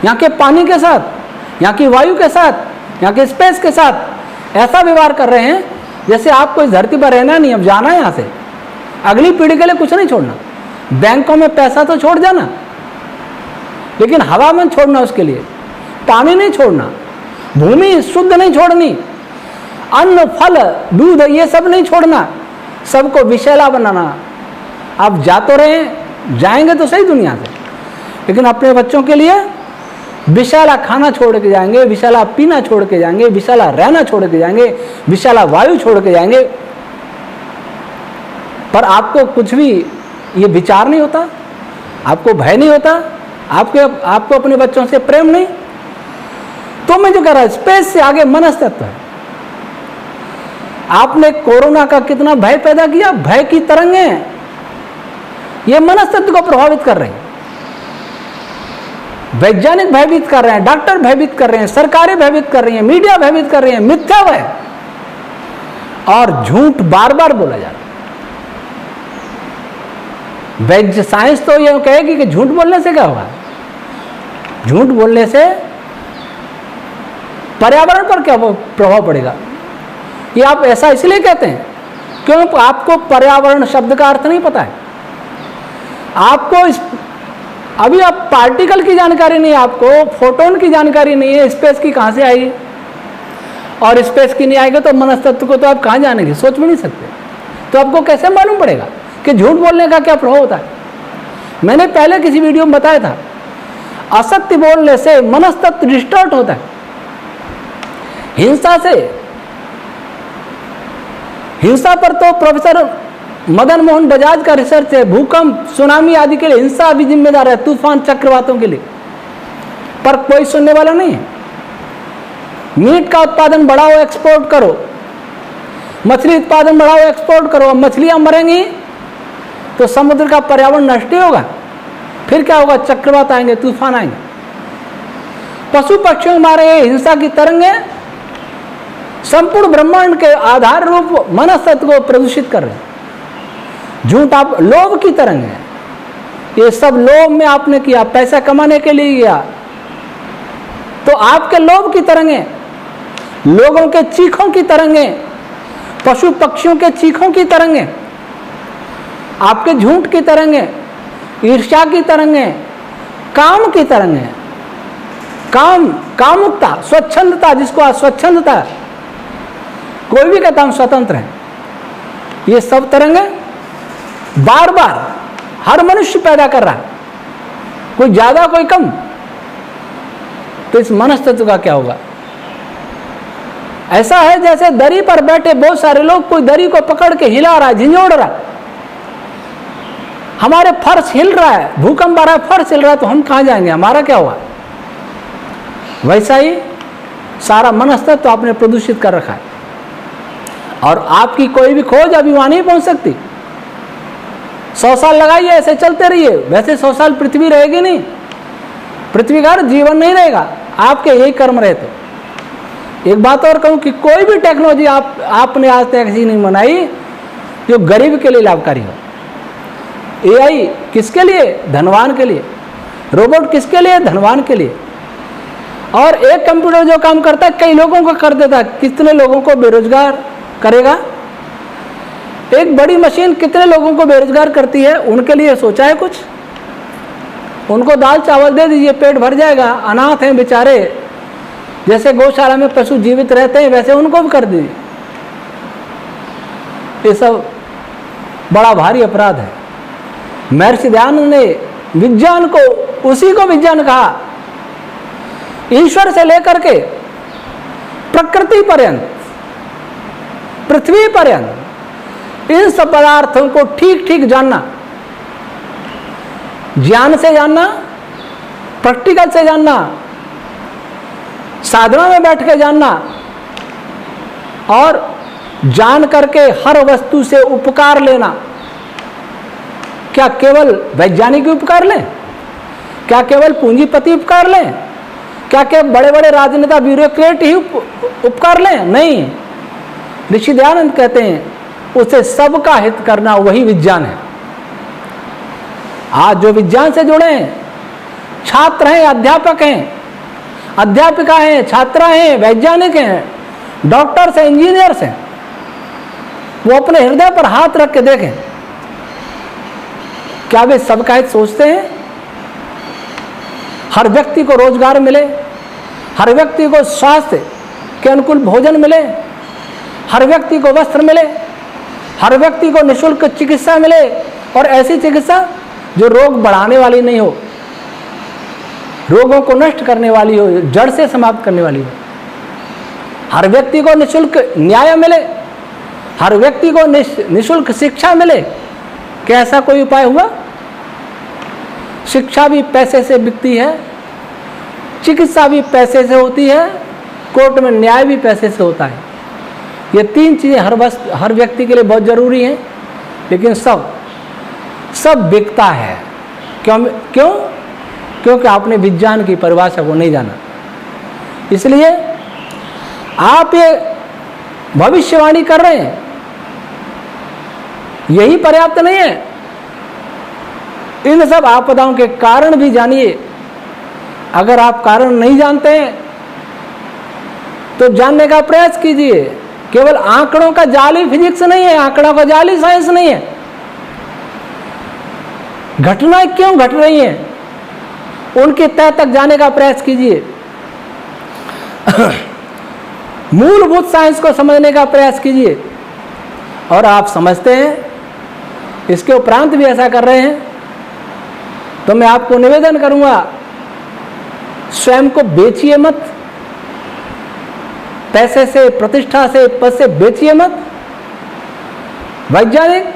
यहाँ के पानी के साथ, यहाँ की वायु के साथ, यहाँ के स्पेस के साथ ऐसा व्यवहार कर रहे हैं जैसे आपको इस धरती पर रहना नहीं, अब जाना है यहाँ से, अगली पीढ़ी के लिए कुछ नहीं छोड़ना। बैंकों में पैसा तो छोड़ जाना, लेकिन हवा में छोड़ना, उसके लिए पानी नहीं छोड़ना, भूमि शुद्ध नहीं छोड़नी, अन्न फल दूध ये सब नहीं छोड़ना, सबको विषैला बनाना। आप जा तो रहे, जाएंगे तो सही दुनिया से, लेकिन अपने बच्चों के लिए विषैला खाना छोड़ के जाएंगे, विषैला पीना छोड़ के जाएंगे, विषैला रहना छोड़ के जाएंगे, विषैला वायु छोड़ के जाएंगे। पर कुछ भी ये विचार नहीं होता, आपको भय नहीं होता, आपको अपने बच्चों से प्रेम नहीं। तो मैं जो कह रहा हूं, स्पेस से आगे मनस्तत्व है। आपने कोरोना का कितना भय पैदा किया, भय की तरंगें ये मनस्तत्व को प्रभावित कर रहे हैं। वैज्ञानिक भयभीत कर रहे हैं, डॉक्टर भयभीत कर रहे हैं, सरकारें भयभीत कर रही हैं, मीडिया भयभीत कर रही है, मिथ्या भय और झूठ बार बार बोला जा रहा है। वैज्ञ साइंस तो ये कहेगी कि झूठ बोलने से क्या होगा, झूठ बोलने से पर्यावरण पर क्या प्रभाव पड़ेगा। ये आप ऐसा इसलिए कहते हैं क्योंकि आपको पर्यावरण शब्द का अर्थ नहीं पता है। आपको अभी आप पार्टिकल की जानकारी नहीं है, आपको फोटोन की जानकारी नहीं है, स्पेस की कहां से आएगी, और स्पेस की नहीं आएगी तो मनस्तत्व को तो आप कहां जानेंगे, सोच भी नहीं सकते। तो आपको कैसे मालूम पड़ेगा कि झूठ बोलने का क्या प्रभाव होता है। मैंने पहले किसी वीडियो में बताया था, असत्य बोलने से मनस्तत्व डिस्टॉर्ट होता है। हिंसा पर तो प्रोफेसर मदन मोहन बजाज का रिसर्च है, भूकंप सुनामी आदि के लिए हिंसा भी जिम्मेदार है, तूफान चक्रवातों के लिए, पर कोई सुनने वाला नहीं है। मीट का उत्पादन बढ़ाओ, एक्सपोर्ट करो, मछली उत्पादन बढ़ाओ, एक्सपोर्ट करो। अब मछलियां मरेंगी तो समुद्र का पर्यावरण नष्ट ही होगा, फिर क्या होगा, चक्रवात आएंगे, तूफान आएंगे। पशु पक्षियों मारे हिंसा की तरंगें संपूर्ण ब्रह्मांड के आधार रूप मनस्तत्व को प्रदूषित कर रहे हैं। झूठ आप लोभ की तरंग है, ये सब लोभ में आपने किया, पैसा कमाने के लिए किया, तो आपके लोभ की तरंगें, लोगों के चीखों की तरंगें, पशु पक्षियों के चीखों की तरंगें, आपके झूठ की तरंगें, ईर्ष्या की तरंगें, काम की तरंगें, कामुकता, स्वच्छंदता, जिसको स्वच्छंदता, कोई भी कहता हम स्वतंत्र हैं, ये सब तरंगें बार बार हर मनुष्य पैदा कर रहा है, कोई ज्यादा कोई कम। तो इस मनस्तत्व का क्या होगा? ऐसा है जैसे दरी पर बैठे बहुत सारे लोग कोई दरी को पकड़ के हिला रहा है, झिंझोड़ रहा है। हमारे फर्श हिल रहा है, भूकंप आ रहा है, फर्श हिल रहा है, तो हम कहां जाएंगे, हमारा क्या हुआ? वैसा ही सारा मनस्तत्व तो आपने प्रदूषित कर रखा है। और आपकी कोई भी खोज अभी वहां नहीं पहुंच सकती। 100 साल लगाइए, ऐसे चलते रहिए, वैसे 100 साल पृथ्वी रहेगी नहीं, पृथ्वी का जीवन नहीं रहेगा, आपके यही कर्म रहे तो। एक बात और कहूं कि कोई भी टेक्नोलॉजी आपने आज तक ऐसी नहीं बनाई जो गरीब के लिए लाभकारी हो। एआई किसके लिए? धनवान के लिए। रोबोट किसके लिए? धनवान के लिए। और एक कंप्यूटर जो काम करता है कई लोगों को कर देता है, कितने लोगों को बेरोजगार करेगा? एक बड़ी मशीन कितने लोगों को बेरोजगार करती है? उनके लिए सोचा है कुछ? उनको दाल चावल दे दीजिए, पेट भर जाएगा। अनाथ हैं बेचारे, जैसे गौशाला में पशु जीवित रहते हैं वैसे उनको भी कर दीजिए। ये सब बड़ा भारी अपराध है। महर्षि दयानंद ने विज्ञान को, उसी को विज्ञान कहा, ईश्वर से लेकर के प्रकृति पर्यंत, पृथ्वी पर्यंत इन सब पदार्थों को ठीक ठीक जानना, ज्ञान से जानना, प्रैक्टिकल से जानना, साधना में बैठ के जानना, और जान करके हर वस्तु से उपकार लेना। क्या केवल वैज्ञानिक उपकार लें? क्या केवल पूंजीपति उपकार लें? क्या केवल बड़े बड़े राजनेता ब्यूरोक्रेट ही उपकार लें? नहीं। ऋषि दयानंद कहते हैं उसे सबका हित करना वही विज्ञान है। आज जो विज्ञान से जुड़े हैं, छात्र हैं, अध्यापक हैं, अध्यापिका हैं, छात्रा हैं, वैज्ञानिक हैं, डॉक्टर्स हैं, इंजीनियर्स हैं, वो अपने हृदय पर हाथ रख के देखें, क्या वे सबका हित सोचते हैं? हर व्यक्ति को रोजगार मिले, हर व्यक्ति को स्वास्थ्य के अनुकूल भोजन मिले, हर व्यक्ति को वस्त्र मिले, हर व्यक्ति को निःशुल्क चिकित्सा मिले, और ऐसी चिकित्सा जो रोग बढ़ाने वाली नहीं हो, रोगों को नष्ट करने वाली हो, जड़ से समाप्त करने वाली हो। हर व्यक्ति को निःशुल्क न्याय मिले, हर व्यक्ति को निःशुल्क शिक्षा मिले। क्या ऐसा कोई उपाय हुआ? शिक्षा भी पैसे से बिकती है, चिकित्सा भी पैसे से होती है, कोर्ट में न्याय भी पैसे से होता है। ये तीन चीजें हर व्यक्ति के लिए बहुत जरूरी हैं, लेकिन सब बिकता है। क्यों? क्योंकि आपने विज्ञान की परिभाषा को नहीं जाना। इसलिए आप ये भविष्यवाणी कर रहे हैं, यही पर्याप्त नहीं है। इन सब आपदाओं के कारण भी जानिए। अगर आप कारण नहीं जानते हैं तो जानने का प्रयास कीजिए। केवल आंकड़ों का जाली फिजिक्स नहीं है, आंकड़ों का जाली साइंस नहीं है। घटनाएं क्यों घट रही हैं, उनके तह तक जाने का प्रयास कीजिए। मूलभूत साइंस को समझने का प्रयास कीजिए। और आप समझते हैं, इसके उपरांत भी ऐसा कर रहे हैं, तो मैं आपको निवेदन करूंगा, स्वयं को बेचिए मत, पैसे से, प्रतिष्ठा से, पद से बेचिए मत। वैज्ञानिक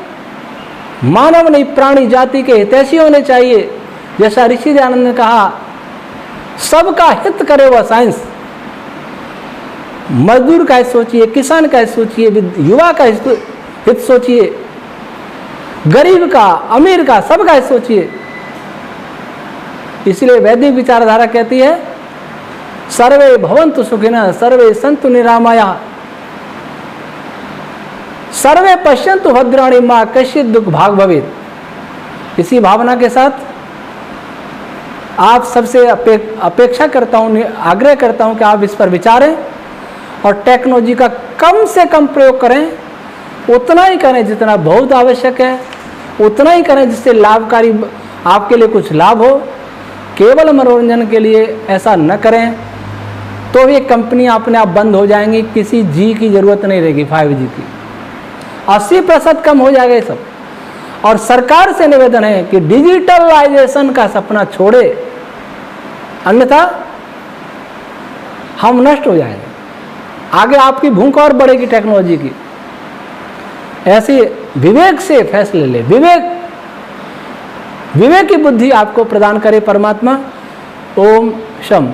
मानव नहीं, प्राणी जाति के हितैषी होने चाहिए। जैसा ऋषि दयानंद ने कहा, सबका हित करे वह साइंस। मजदूर का हित सोचिए, किसान का हित सोचिए, युवा का हित सोचिए, गरीब का, अमीर का, सबका हित सोचिए। इसलिए वैदिक विचारधारा कहती है, सर्वे भवन्तु सुखिनः, सर्वे सन्तु निरामयाः, सर्वे पश्यन्तु भद्राणि, मा कश्चित् दुःख भाग् भवेत्। इसी भावना के साथ आप सबसे अपेक्षा करता हूँ, आग्रह करता हूँ कि आप इस पर विचारें और टेक्नोलॉजी का कम से कम प्रयोग करें। उतना ही करें जितना बहुत आवश्यक है, उतना ही करें जिससे लाभकारी आपके लिए कुछ लाभ हो। केवल मनोरंजन के लिए ऐसा न करें, तो ये कंपनियां अपने आप बंद हो जाएंगी। किसी जी की जरूरत नहीं रहेगी, 5G की 80% कम हो जाएगा ये सब। और सरकार से निवेदन है कि डिजिटलाइजेशन का सपना छोड़े, अन्यथा हम नष्ट हो जाएंगे। आगे आपकी भूख और बढ़ेगी टेक्नोलॉजी की। ऐसे विवेक से फैसले ले, विवेक की बुद्धि आपको प्रदान करे परमात्मा। ओम शम।